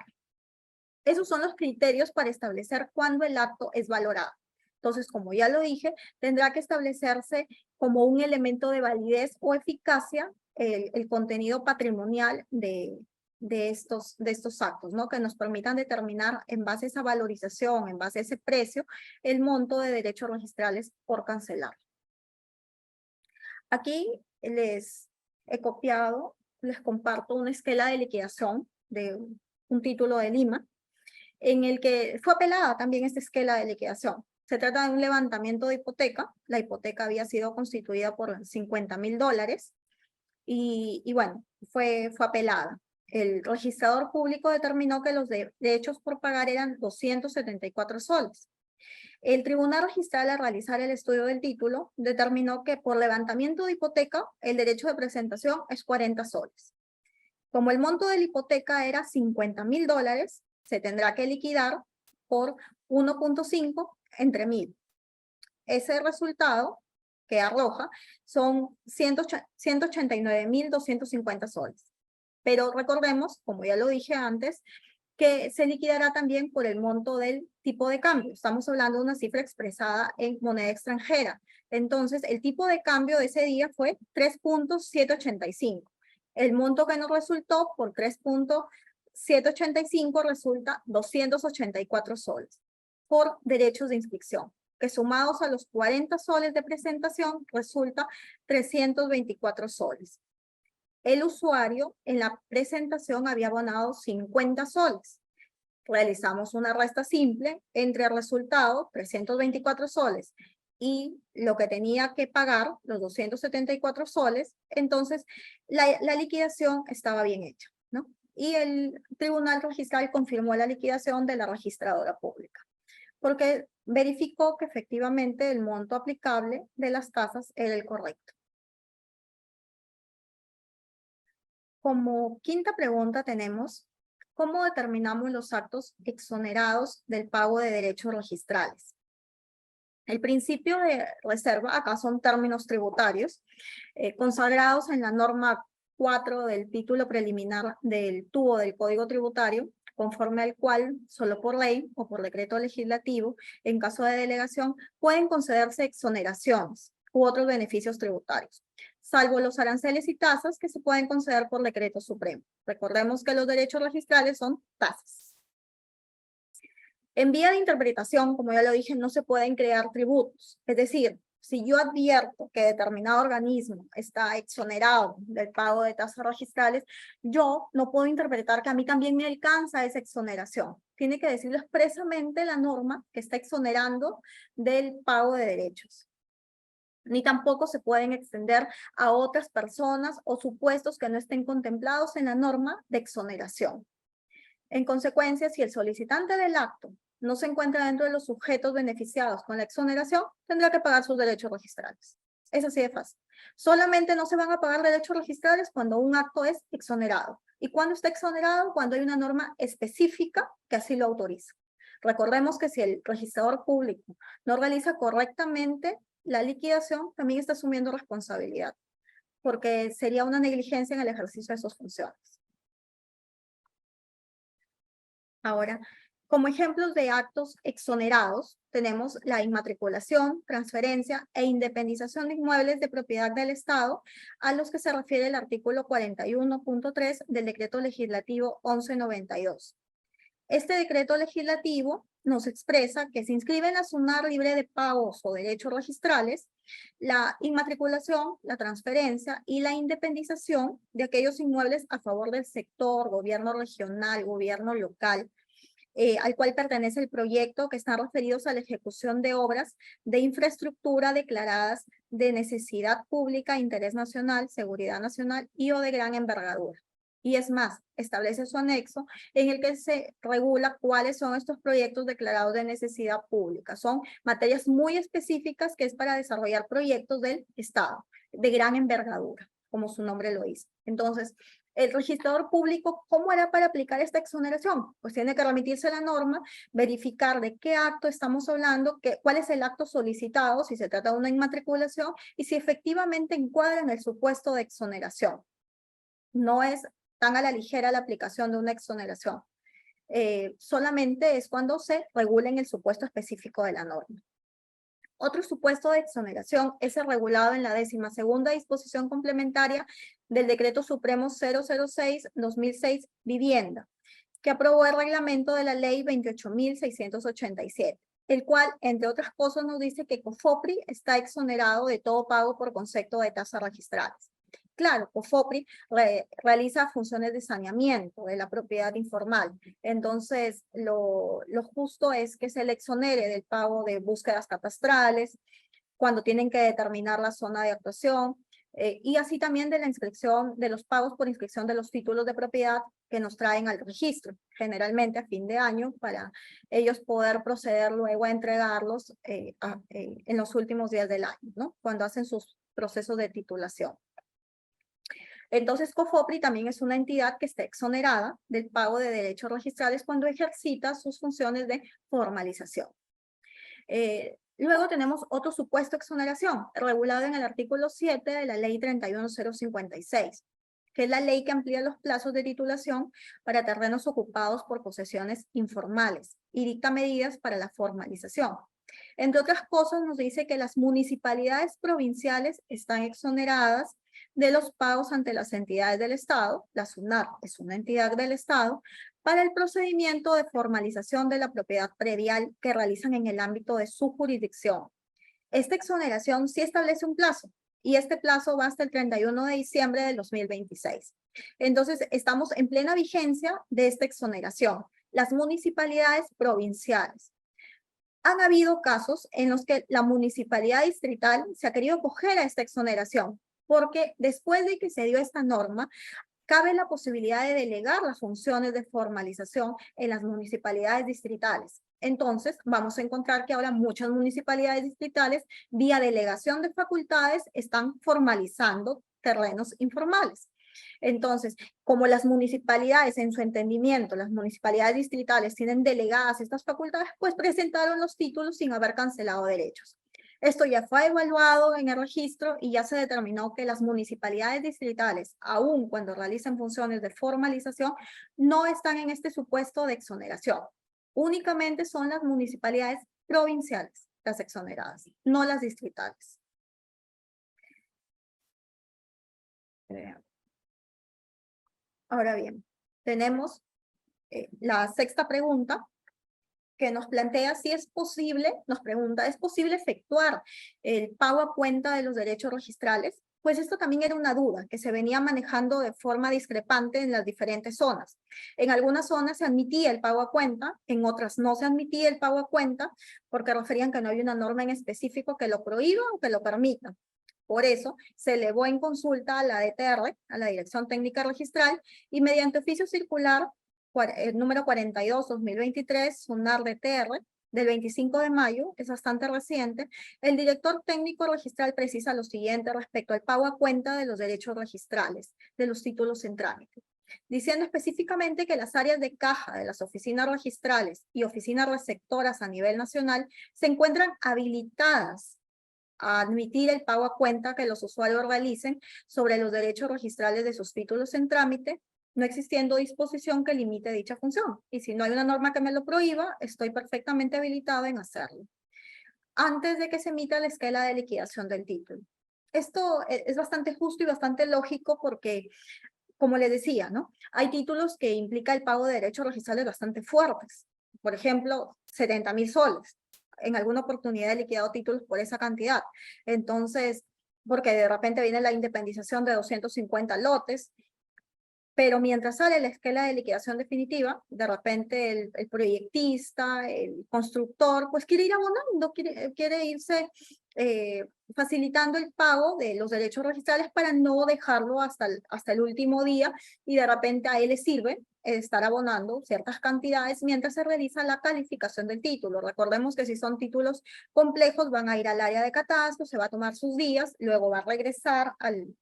Esos son los criterios para establecer cuándo el acto es valorado. Entonces, como ya lo dije, tendrá que establecerse como un elemento de validez o eficacia el contenido patrimonial de estos actos, ¿no? Que nos permitan determinar en base a esa valorización, en base a ese precio, el monto de derechos registrales por cancelar. Aquí les he copiado, les comparto una esquela de liquidación de un título de Lima, en el que fue apelada también esta esquela de liquidación. Se trata de un levantamiento de hipoteca. La hipoteca había sido constituida por $50.000 y bueno, fue apelada. El registrador público determinó que los derechos por pagar eran 274 soles. El tribunal registral al realizar el estudio del título determinó que por levantamiento de hipoteca el derecho de presentación es 40 soles. Como el monto de la hipoteca era $50.000, se tendrá que liquidar por 1.5 entre 1.000. Ese resultado que arroja son 189.250 soles. Pero recordemos, como ya lo dije antes, que se liquidará también por el monto del tipo de cambio. Estamos hablando de una cifra expresada en moneda extranjera. Entonces, el tipo de cambio de ese día fue 3.785. El monto que nos resultó por 3.785 resulta 284 soles por derechos de inscripción, que sumados a los 40 soles de presentación resulta 324 soles. El usuario en la presentación había abonado 50 soles. Realizamos una resta simple entre el resultado, 324 soles, y lo que tenía que pagar, los 274 soles, entonces la liquidación estaba bien hecha, ¿no? Y el tribunal registral confirmó la liquidación de la registradora pública, porque verificó que efectivamente el monto aplicable de las tasas era el correcto. Como quinta pregunta tenemos, ¿cómo determinamos los actos exonerados del pago de derechos registrales? El principio de reserva, acá son términos tributarios, consagrados en la norma 4 del título preliminar del TUO del Código Tributario, conforme al cual, solo por ley o por decreto legislativo, en caso de delegación, pueden concederse exoneraciones u otros beneficios tributarios, salvo los aranceles y tasas que se pueden conceder por decreto supremo. Recordemos que los derechos registrales son tasas. En vía de interpretación, como ya lo dije, no se pueden crear tributos. Es decir, Si yo advierto que determinado organismo está exonerado del pago de tasas registrales, yo no puedo interpretar que a mí también me alcanza esa exoneración. Tiene que decirlo expresamente la norma que está exonerando del pago de derechos. Ni tampoco se pueden extender a otras personas o supuestos que no estén contemplados en la norma de exoneración. En consecuencia, si el solicitante del acto no se encuentra dentro de los sujetos beneficiados con la exoneración, tendrá que pagar sus derechos registrales. Es así de fácil. Solamente no se van a pagar derechos registrales cuando un acto es exonerado. ¿Y cuándo está exonerado? Cuando hay una norma específica que así lo autoriza. Recordemos que si el registrador público no realiza correctamente la liquidación, también está asumiendo responsabilidad, porque sería una negligencia en el ejercicio de sus funciones. Ahora, como ejemplos de actos exonerados, tenemos la inmatriculación, transferencia e independización de inmuebles de propiedad del Estado, a los que se refiere el artículo 41.3 del Decreto Legislativo 1192. Este decreto legislativo nos expresa que se inscribe en la SUNAR libre de pagos o derechos registrales la inmatriculación, la transferencia y la independización de aquellos inmuebles a favor del sector, gobierno regional, gobierno local, al cual pertenece el proyecto, que están referidos a la ejecución de obras de infraestructura declaradas de necesidad pública, interés nacional, seguridad nacional y o de gran envergadura. Y es más, establece su anexo en el que se regula cuáles son estos proyectos declarados de necesidad pública. Son materias muy específicas que es para desarrollar proyectos del Estado, de gran envergadura, como su nombre lo dice. Entonces, el registrador público, ¿cómo hará para aplicar esta exoneración? Pues tiene que remitirse a la norma, verificar de qué acto estamos hablando, cuál es el acto solicitado, si se trata de una inmatriculación, y si efectivamente encuadra en el supuesto de exoneración. No es tan a la ligera la aplicación de una exoneración. Solamente es cuando se regula en el supuesto específico de la norma. Otro supuesto de exoneración es el regulado en la 12ª disposición complementaria del Decreto Supremo 006/2006 Vivienda, que aprobó el reglamento de la Ley 28.687, el cual, entre otras cosas, nos dice que COFOPRI está exonerado de todo pago por concepto de tasas registrales. Claro, COFOPRI realiza funciones de saneamiento de la propiedad informal. Entonces, lo justo es que se le exonere del pago de búsquedas catastrales, cuando tienen que determinar la zona de actuación, y así también de la inscripción, de los pagos por inscripción de los títulos de propiedad que nos traen al registro, generalmente a fin de año, para ellos poder proceder luego a entregarlos en los últimos días del año, ¿no? Cuando hacen sus procesos de titulación. Entonces, COFOPRI también es una entidad que está exonerada del pago de derechos registrales cuando ejercita sus funciones de formalización. Luego tenemos otro supuesto de exoneración, regulado en el artículo 7 de la Ley 31056, que es la ley que amplía los plazos de titulación para terrenos ocupados por posesiones informales y dicta medidas para la formalización. Entre otras cosas, nos dice que las municipalidades provinciales están exoneradas de los pagos ante las entidades del Estado. La SUNAR es una entidad del Estado para el procedimiento de formalización de la propiedad predial que realizan en el ámbito de su jurisdicción. Esta exoneración sí establece un plazo, y este plazo va hasta el 31 de diciembre del 2026. Entonces, estamos en plena vigencia de esta exoneración. Las municipalidades provinciales. Han habido casos en los que la municipalidad distrital se ha querido acoger a esta exoneración, porque después de que se dio esta norma, cabe la posibilidad de delegar las funciones de formalización en las municipalidades distritales. Entonces, vamos a encontrar que ahora muchas municipalidades distritales, vía delegación de facultades, están formalizando terrenos informales. Entonces, como las municipalidades, en su entendimiento, las municipalidades distritales tienen delegadas estas facultades, pues presentaron los títulos sin haber cancelado derechos. Esto ya fue evaluado en el registro y ya se determinó que las municipalidades distritales, aun cuando realicen funciones de formalización, no están en este supuesto de exoneración. Únicamente son las municipalidades provinciales las exoneradas, no las distritales. Ahora bien, tenemos la sexta pregunta, que nos plantea si es posible, nos pregunta, ¿es posible efectuar el pago a cuenta de los derechos registrales? Pues esto también era una duda que se venía manejando de forma discrepante en las diferentes zonas. En algunas zonas se admitía el pago a cuenta, en otras no se admitía el pago a cuenta, porque referían que no había una norma en específico que lo prohíba o que lo permita. Por eso, se elevó en consulta a la DTR, a la Dirección Técnica Registral, y mediante oficio circular número 42-2023, SUNAR DTR, del 25 de mayo, es bastante reciente, el director técnico registral precisa lo siguiente respecto al pago a cuenta de los derechos registrales, de los títulos en trámite, diciendo específicamente que las áreas de caja de las oficinas registrales y oficinas receptoras a nivel nacional se encuentran habilitadas a admitir el pago a cuenta que los usuarios realicen sobre los derechos registrales de sus títulos en trámite, no existiendo disposición que limite dicha función. Y si no hay una norma que me lo prohíba, estoy perfectamente habilitada en hacerlo, antes de que se emita la esquela de liquidación del título. Esto es bastante justo y bastante lógico porque, como les decía, ¿no? Hay títulos que implica el pago de derechos registrales bastante fuertes. Por ejemplo, 70,000 soles. En alguna oportunidad he liquidado títulos por esa cantidad. Entonces, porque de repente viene la independización de 250 lotes, pero mientras sale la esquela de liquidación definitiva, de repente el proyectista, el constructor, pues quiere ir abonando, quiere irse facilitando el pago de los derechos registrales para no dejarlo hasta el último día, y de repente a él le sirve estar abonando ciertas cantidades mientras se realiza la calificación del título. Recordemos que si son títulos complejos van a ir al área de catastro, se va a tomar sus días, luego va a regresar al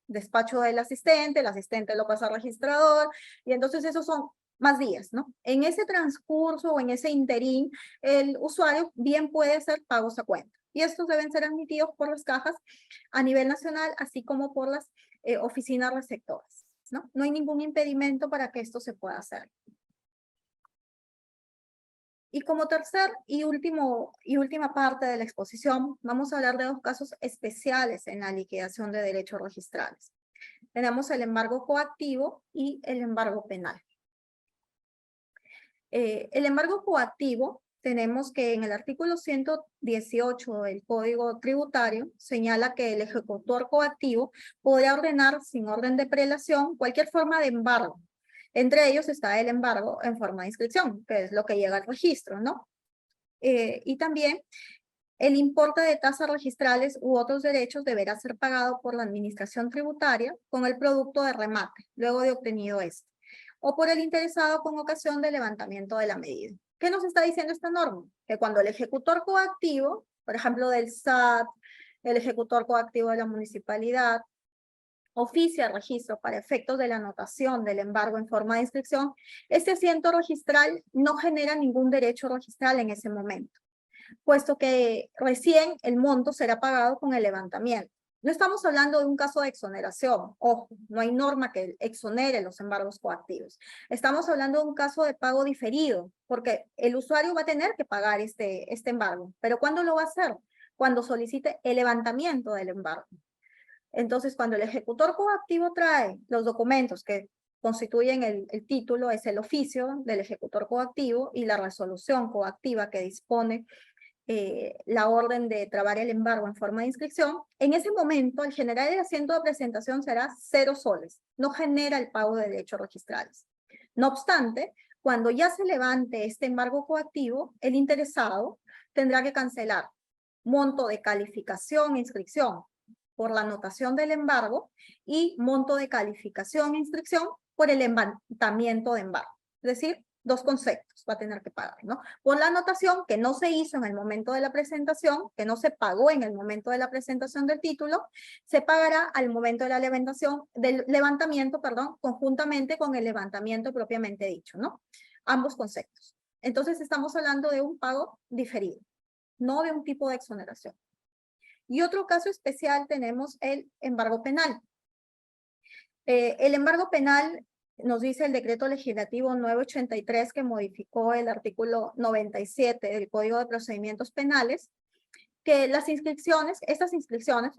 despacho del asistente, el asistente lo pasa al registrador, y entonces esos son más días, ¿no? En ese transcurso o en ese interín, el usuario bien puede hacer pagos a cuenta. Y estos deben ser admitidos por las cajas a nivel nacional, así como por las oficinas receptoras, ¿no? No hay ningún impedimento para que esto se pueda hacer. Y como tercer y última parte de la exposición, vamos a hablar de dos casos especiales en la liquidación de derechos registrales. Tenemos el embargo coactivo y el embargo penal. El embargo coactivo, tenemos que en el artículo 118 del Código Tributario señala que el ejecutor coactivo podrá ordenar sin orden de prelación cualquier forma de embargo. Entre ellos está el embargo en forma de inscripción, que es lo que llega al registro, ¿no? Y también el importe de tasas registrales u otros derechos deberá ser pagado por la administración tributaria con el producto de remate, luego de obtenido este, o por el interesado con ocasión del levantamiento de la medida. ¿Qué nos está diciendo esta norma? Que cuando el ejecutor coactivo, por ejemplo del SAT, el ejecutor coactivo de la municipalidad, oficia registro para efectos de la anotación del embargo en forma de inscripción, este asiento registral no genera ningún derecho registral en ese momento, puesto que recién el monto será pagado con el levantamiento. No estamos hablando de un caso de exoneración, ojo, no hay norma que exonere los embargos coactivos. Estamos hablando de un caso de pago diferido, porque el usuario va a tener que pagar este embargo, pero ¿cuándo lo va a hacer? Cuando solicite el levantamiento del embargo. Entonces, cuando el ejecutor coactivo trae los documentos que constituyen el título, es el oficio del ejecutor coactivo y la resolución coactiva que dispone la orden de trabar el embargo en forma de inscripción, en ese momento el general el asiento de presentación será 0 soles, no genera el pago de derechos registrales. No obstante, cuando ya se levante este embargo coactivo, el interesado tendrá que cancelar monto de calificación e inscripción por la anotación del embargo y monto de calificación e inscripción por el levantamiento de embargo. Es decir, dos conceptos va a tener que pagar, ¿no? Por la anotación que no se hizo en el momento de la presentación, que no se pagó en el momento de la presentación del título, se pagará al momento de la del levantamiento, conjuntamente con el levantamiento propiamente dicho, ¿no? Ambos conceptos. Entonces estamos hablando de un pago diferido, no de un tipo de exoneración. Y otro caso especial tenemos el embargo penal. El embargo penal nos dice el decreto legislativo 983 que modificó el artículo 97 del Código de Procedimientos Penales, que estas inscripciones,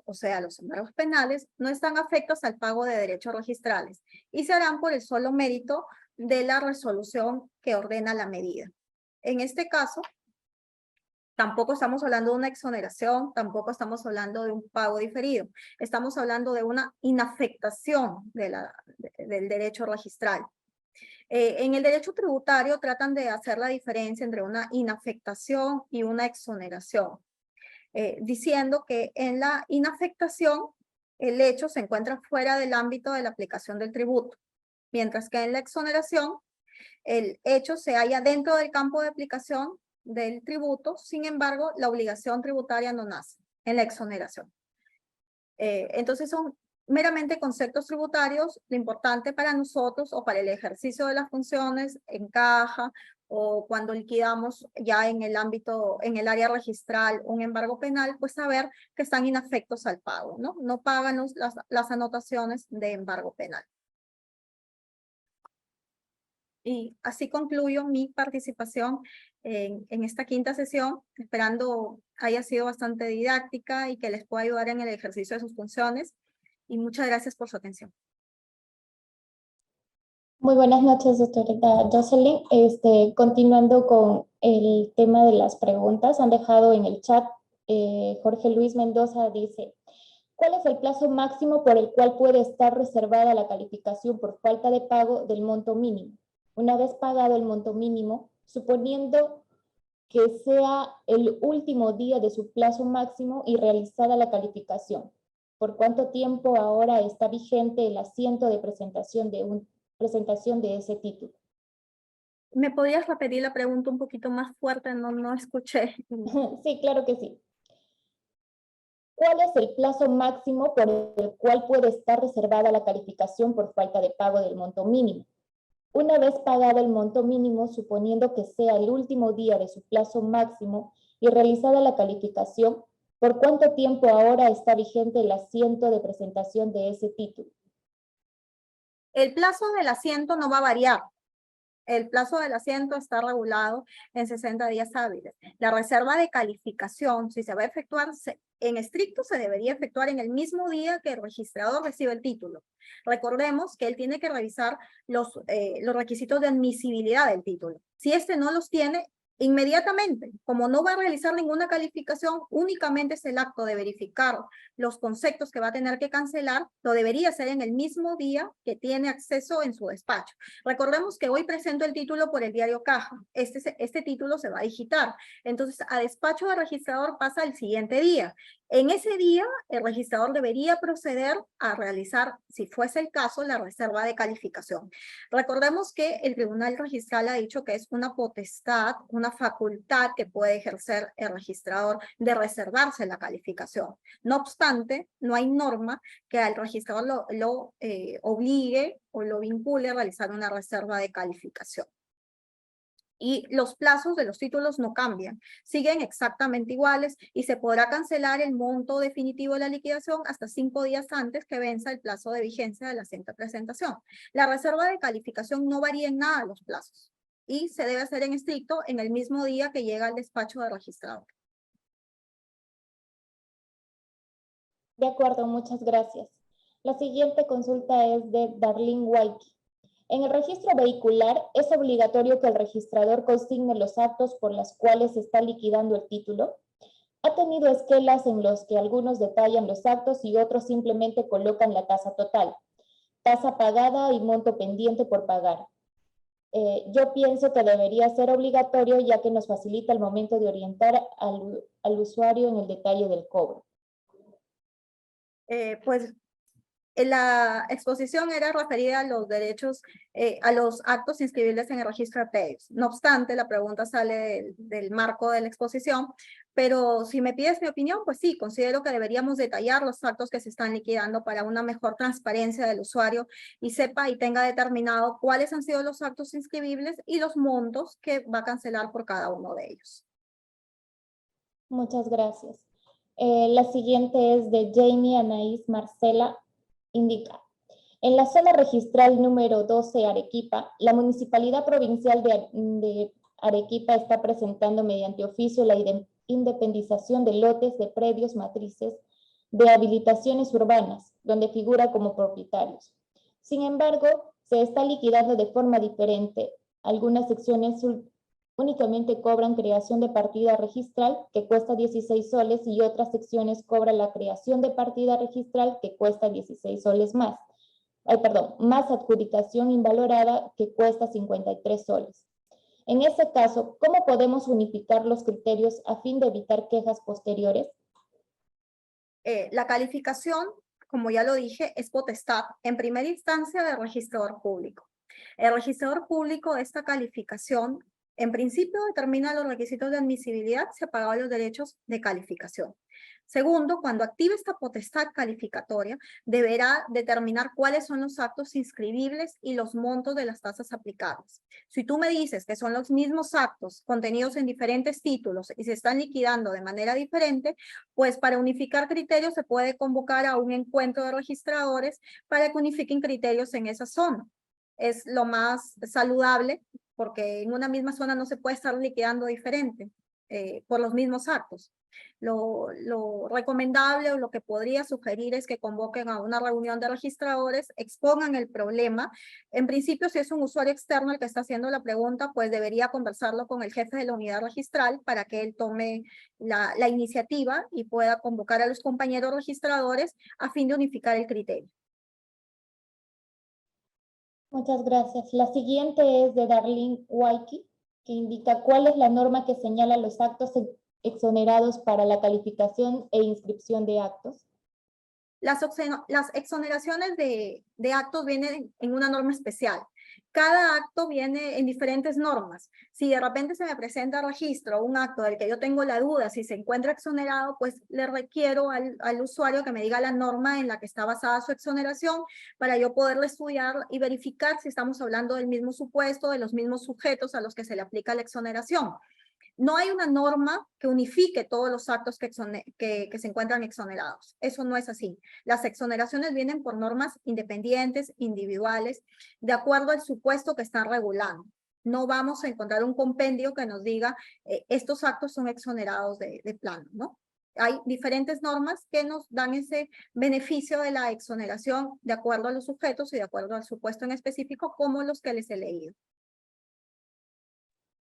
o sea, los embargos penales, no están afectos al pago de derechos registrales y se harán por el solo mérito de la resolución que ordena la medida. En este caso, tampoco estamos hablando de una exoneración, tampoco estamos hablando de un pago diferido. Estamos hablando de una inafectación del derecho registral. En el derecho tributario tratan de hacer la diferencia entre una inafectación y una exoneración, diciendo que en la inafectación el hecho se encuentra fuera del ámbito de la aplicación del tributo, mientras que en la exoneración el hecho se halla dentro del campo de aplicación del tributo, sin embargo, la obligación tributaria no nace en la exoneración. Entonces son meramente conceptos tributarios. Lo importante para nosotros o para el ejercicio de las funciones en caja o cuando liquidamos ya en el ámbito, en el área registral un embargo penal, pues saber que están inafectos al pago, ¿no? No pagan las anotaciones de embargo penal. Y así concluyo mi participación en esta quinta sesión, esperando haya sido bastante didáctica y que les pueda ayudar en el ejercicio de sus funciones. Y muchas gracias por su atención. Muy buenas noches, doctora Jocelyn. Continuando con el tema de las preguntas, han dejado en el chat, Jorge Luis Mendoza dice, ¿cuál es el plazo máximo por el cual puede estar reservada la calificación por falta de pago del monto mínimo? Una vez pagado el monto mínimo, suponiendo que sea el último día de su plazo máximo y realizada la calificación, ¿por cuánto tiempo ahora está vigente el asiento de presentación de ese título? ¿Me podrías repetir la pregunta un poquito más fuerte? No escuché. Sí, claro que sí. ¿Cuál es el plazo máximo por el cual puede estar reservada la calificación por falta de pago del monto mínimo? Una vez pagado el monto mínimo, suponiendo que sea el último día de su plazo máximo y realizada la calificación, ¿por cuánto tiempo ahora está vigente el asiento de presentación de ese título? El plazo del asiento no va a variar. El plazo del asiento está regulado en 60 días hábiles. La reserva de calificación, si se va a efectuar, en estricto se debería efectuar en el mismo día que el registrador recibe el título. Recordemos que él tiene que revisar los requisitos de admisibilidad del título. Si este no los tiene, inmediatamente, como no va a realizar ninguna calificación, únicamente es el acto de verificar los conceptos que va a tener que cancelar, lo debería hacer en el mismo día que tiene acceso en su despacho. Recordemos que hoy presento el título por el diario Caja. Este título se va a digitar. Entonces, a despacho del registrador pasa el siguiente día. En ese día, el registrador debería proceder a realizar, si fuese el caso, la reserva de calificación. Recordemos que el Tribunal Registral ha dicho que es una potestad, una facultad que puede ejercer el registrador de reservarse la calificación. No obstante, no hay norma que al registrador lo obligue o lo vincule a realizar una reserva de calificación. Y los plazos de los títulos no cambian, siguen exactamente iguales y se podrá cancelar el monto definitivo de la liquidación hasta 5 días antes que venza el plazo de vigencia de la asiento de presentación. La reserva de calificación no varía en nada los plazos y se debe hacer en estricto en el mismo día que llega al despacho del registrador. De acuerdo, muchas gracias. La siguiente consulta es de Darlene Waiki. En el registro vehicular, ¿es obligatorio que el registrador consigne los actos por los cuales se está liquidando el título? Ha tenido esquelas en los que algunos detallan los actos y otros simplemente colocan la tasa total, tasa pagada y monto pendiente por pagar. Yo pienso que debería ser obligatorio ya que nos facilita el momento de orientar al usuario en el detalle del cobro. Pues la exposición era referida a los derechos, a los actos inscribibles en el registro de predios. No obstante, la pregunta sale del marco de la exposición, pero si me pides mi opinión, pues sí, considero que deberíamos detallar los actos que se están liquidando para una mejor transparencia del usuario y sepa y tenga determinado cuáles han sido los actos inscribibles y los montos que va a cancelar por cada uno de ellos. Muchas gracias. La siguiente es de Jamie Anaís Marcela. Indica, en la zona registral número 12 Arequipa, la Municipalidad Provincial de Arequipa está presentando mediante oficio la independización de lotes de predios matrices de habilitaciones urbanas, donde figura como propietarios. Sin embargo, se está liquidando de forma diferente algunas secciones únicamente cobran creación de partida registral, que cuesta 16 soles, y otras secciones cobran la creación de partida registral, que cuesta 16 soles más. Más adjudicación invalorada, que cuesta 53 soles. En este caso, ¿cómo podemos unificar los criterios a fin de evitar quejas posteriores? La calificación, como ya lo dije, es potestad en primera instancia del registrador público. El registrador público de esta calificación, en principio, determina los requisitos de admisibilidad separados de los derechos de calificación. Segundo, cuando active esta potestad calificatoria, deberá determinar cuáles son los actos inscribibles y los montos de las tasas aplicables. Si tú me dices que son los mismos actos contenidos en diferentes títulos y se están liquidando de manera diferente, pues para unificar criterios se puede convocar a un encuentro de registradores para que unifiquen criterios en esa zona. Es lo más saludable porque en una misma zona no se puede estar liquidando diferente por los mismos actos. Lo recomendable o lo que podría sugerir es que convoquen a una reunión de registradores, expongan el problema. En principio, si es un usuario externo el que está haciendo la pregunta, pues debería conversarlo con el jefe de la unidad registral para que él tome la iniciativa y pueda convocar a los compañeros registradores a fin de unificar el criterio. Muchas gracias. La siguiente es de Darlene Waiki, que indica cuál es la norma que señala los actos exonerados para la calificación e inscripción de actos. Las exoneraciones de actos vienen en una norma especial. Cada acto viene en diferentes normas. Si de repente se me presenta al registro un acto del que yo tengo la duda si se encuentra exonerado, pues le requiero al usuario que me diga la norma en la que está basada su exoneración para yo poderla estudiar y verificar si estamos hablando del mismo supuesto, de los mismos sujetos a los que se le aplica la exoneración. No hay una norma que unifique todos los actos que se encuentran exonerados. Eso no es así. Las exoneraciones vienen por normas independientes, individuales, de acuerdo al supuesto que están regulando. No vamos a encontrar un compendio que nos diga estos actos son exonerados de plano, ¿no? Hay diferentes normas que nos dan ese beneficio de la exoneración de acuerdo a los sujetos y de acuerdo al supuesto en específico, como los que les he leído.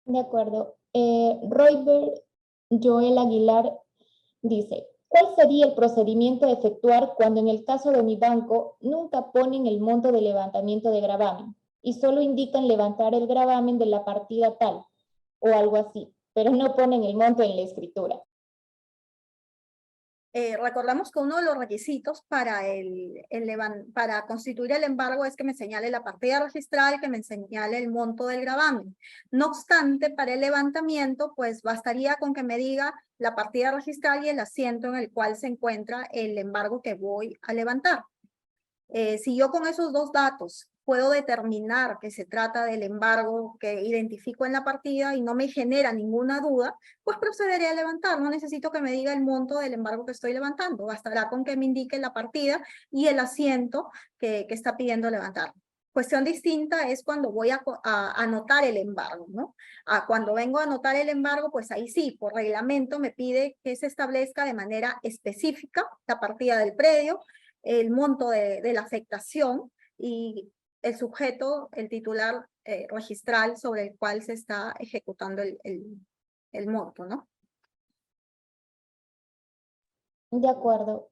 De acuerdo. Roybert Joel Aguilar dice, ¿cuál sería el procedimiento a efectuar cuando en el caso de mi banco nunca ponen el monto de levantamiento de gravamen y solo indican levantar el gravamen de la partida tal o algo así, pero no ponen el monto en la escritura? Recordamos que uno de los requisitos para constituir el embargo es que me señale la partida registral, que me señale el monto del gravamen. No obstante, para el levantamiento, pues bastaría con que me diga la partida registral y el asiento en el cual se encuentra el embargo que voy a levantar. Si yo con esos dos datos puedo determinar que se trata del embargo que identifico en la partida y no me genera ninguna duda, pues procederé a levantar. No necesito que me diga el monto del embargo que estoy levantando. Bastará con que me indique la partida y el asiento que está pidiendo levantar. Cuestión distinta es cuando voy a anotar el embargo, ¿no? Cuando vengo a anotar el embargo, pues ahí sí, por reglamento me pide que se establezca de manera específica la partida del predio, el monto de la afectación y el sujeto, el titular registral sobre el cual se está ejecutando el monto, ¿no? De acuerdo.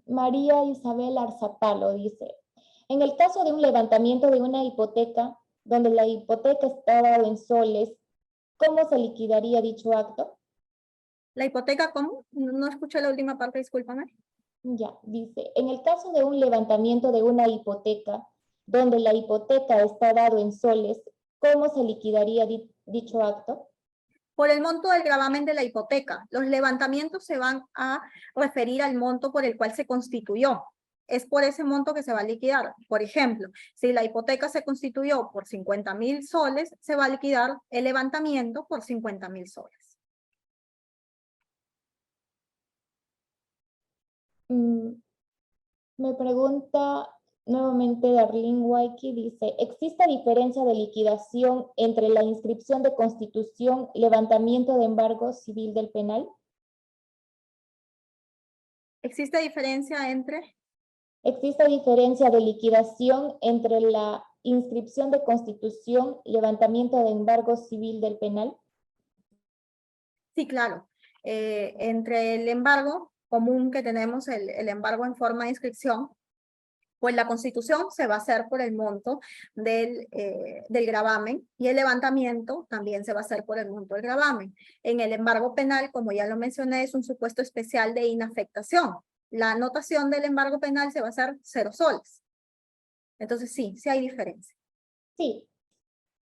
María Isabel Arzapalo dice, en el caso de un levantamiento de una hipoteca, donde la hipoteca está dada en soles, ¿cómo se liquidaría dicho acto? ¿La hipoteca cómo? No escuché la última parte, discúlpame. Ya, dice, en el caso de un levantamiento de una hipoteca, donde la hipoteca está dado en soles, ¿cómo se liquidaría dicho acto? Por el monto del gravamen de la hipoteca. Los levantamientos se van a referir al monto por el cual se constituyó. Es por ese monto que se va a liquidar. Por ejemplo, si la hipoteca se constituyó por 50.000 soles, se va a liquidar el levantamiento por 50.000 soles. Me pregunta nuevamente Darlene Waiki, dice, ¿existe diferencia de liquidación entre la inscripción de constitución, levantamiento de embargo civil del penal? ¿Existe diferencia entre? ¿Existe diferencia de liquidación entre la inscripción de constitución, levantamiento de embargo civil del penal? Sí, claro. Entre el embargo común que tenemos, el embargo en forma de inscripción, pues la constitución se va a hacer por el monto del gravamen y el levantamiento también se va a hacer por el monto del gravamen. En el embargo penal, como ya lo mencioné, es un supuesto especial de inafectación. La anotación del embargo penal se va a hacer 0 soles. Entonces sí hay diferencia. Sí.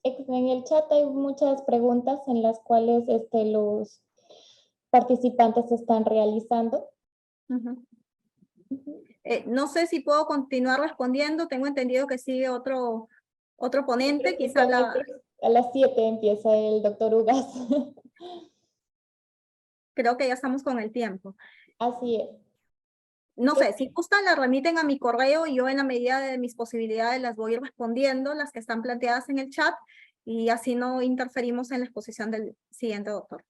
En el chat hay muchas preguntas en las cuales los participantes están realizando. No sé si puedo continuar respondiendo. Tengo entendido que sigue otro ponente. Quizá a las 7 empieza el doctor Ugas. Creo que ya estamos con el tiempo. Así es. No sé, si gustan la remiten a mi correo y yo en la medida de mis posibilidades las voy respondiendo, las que están planteadas en el chat, y así no interferimos en la exposición del siguiente doctor.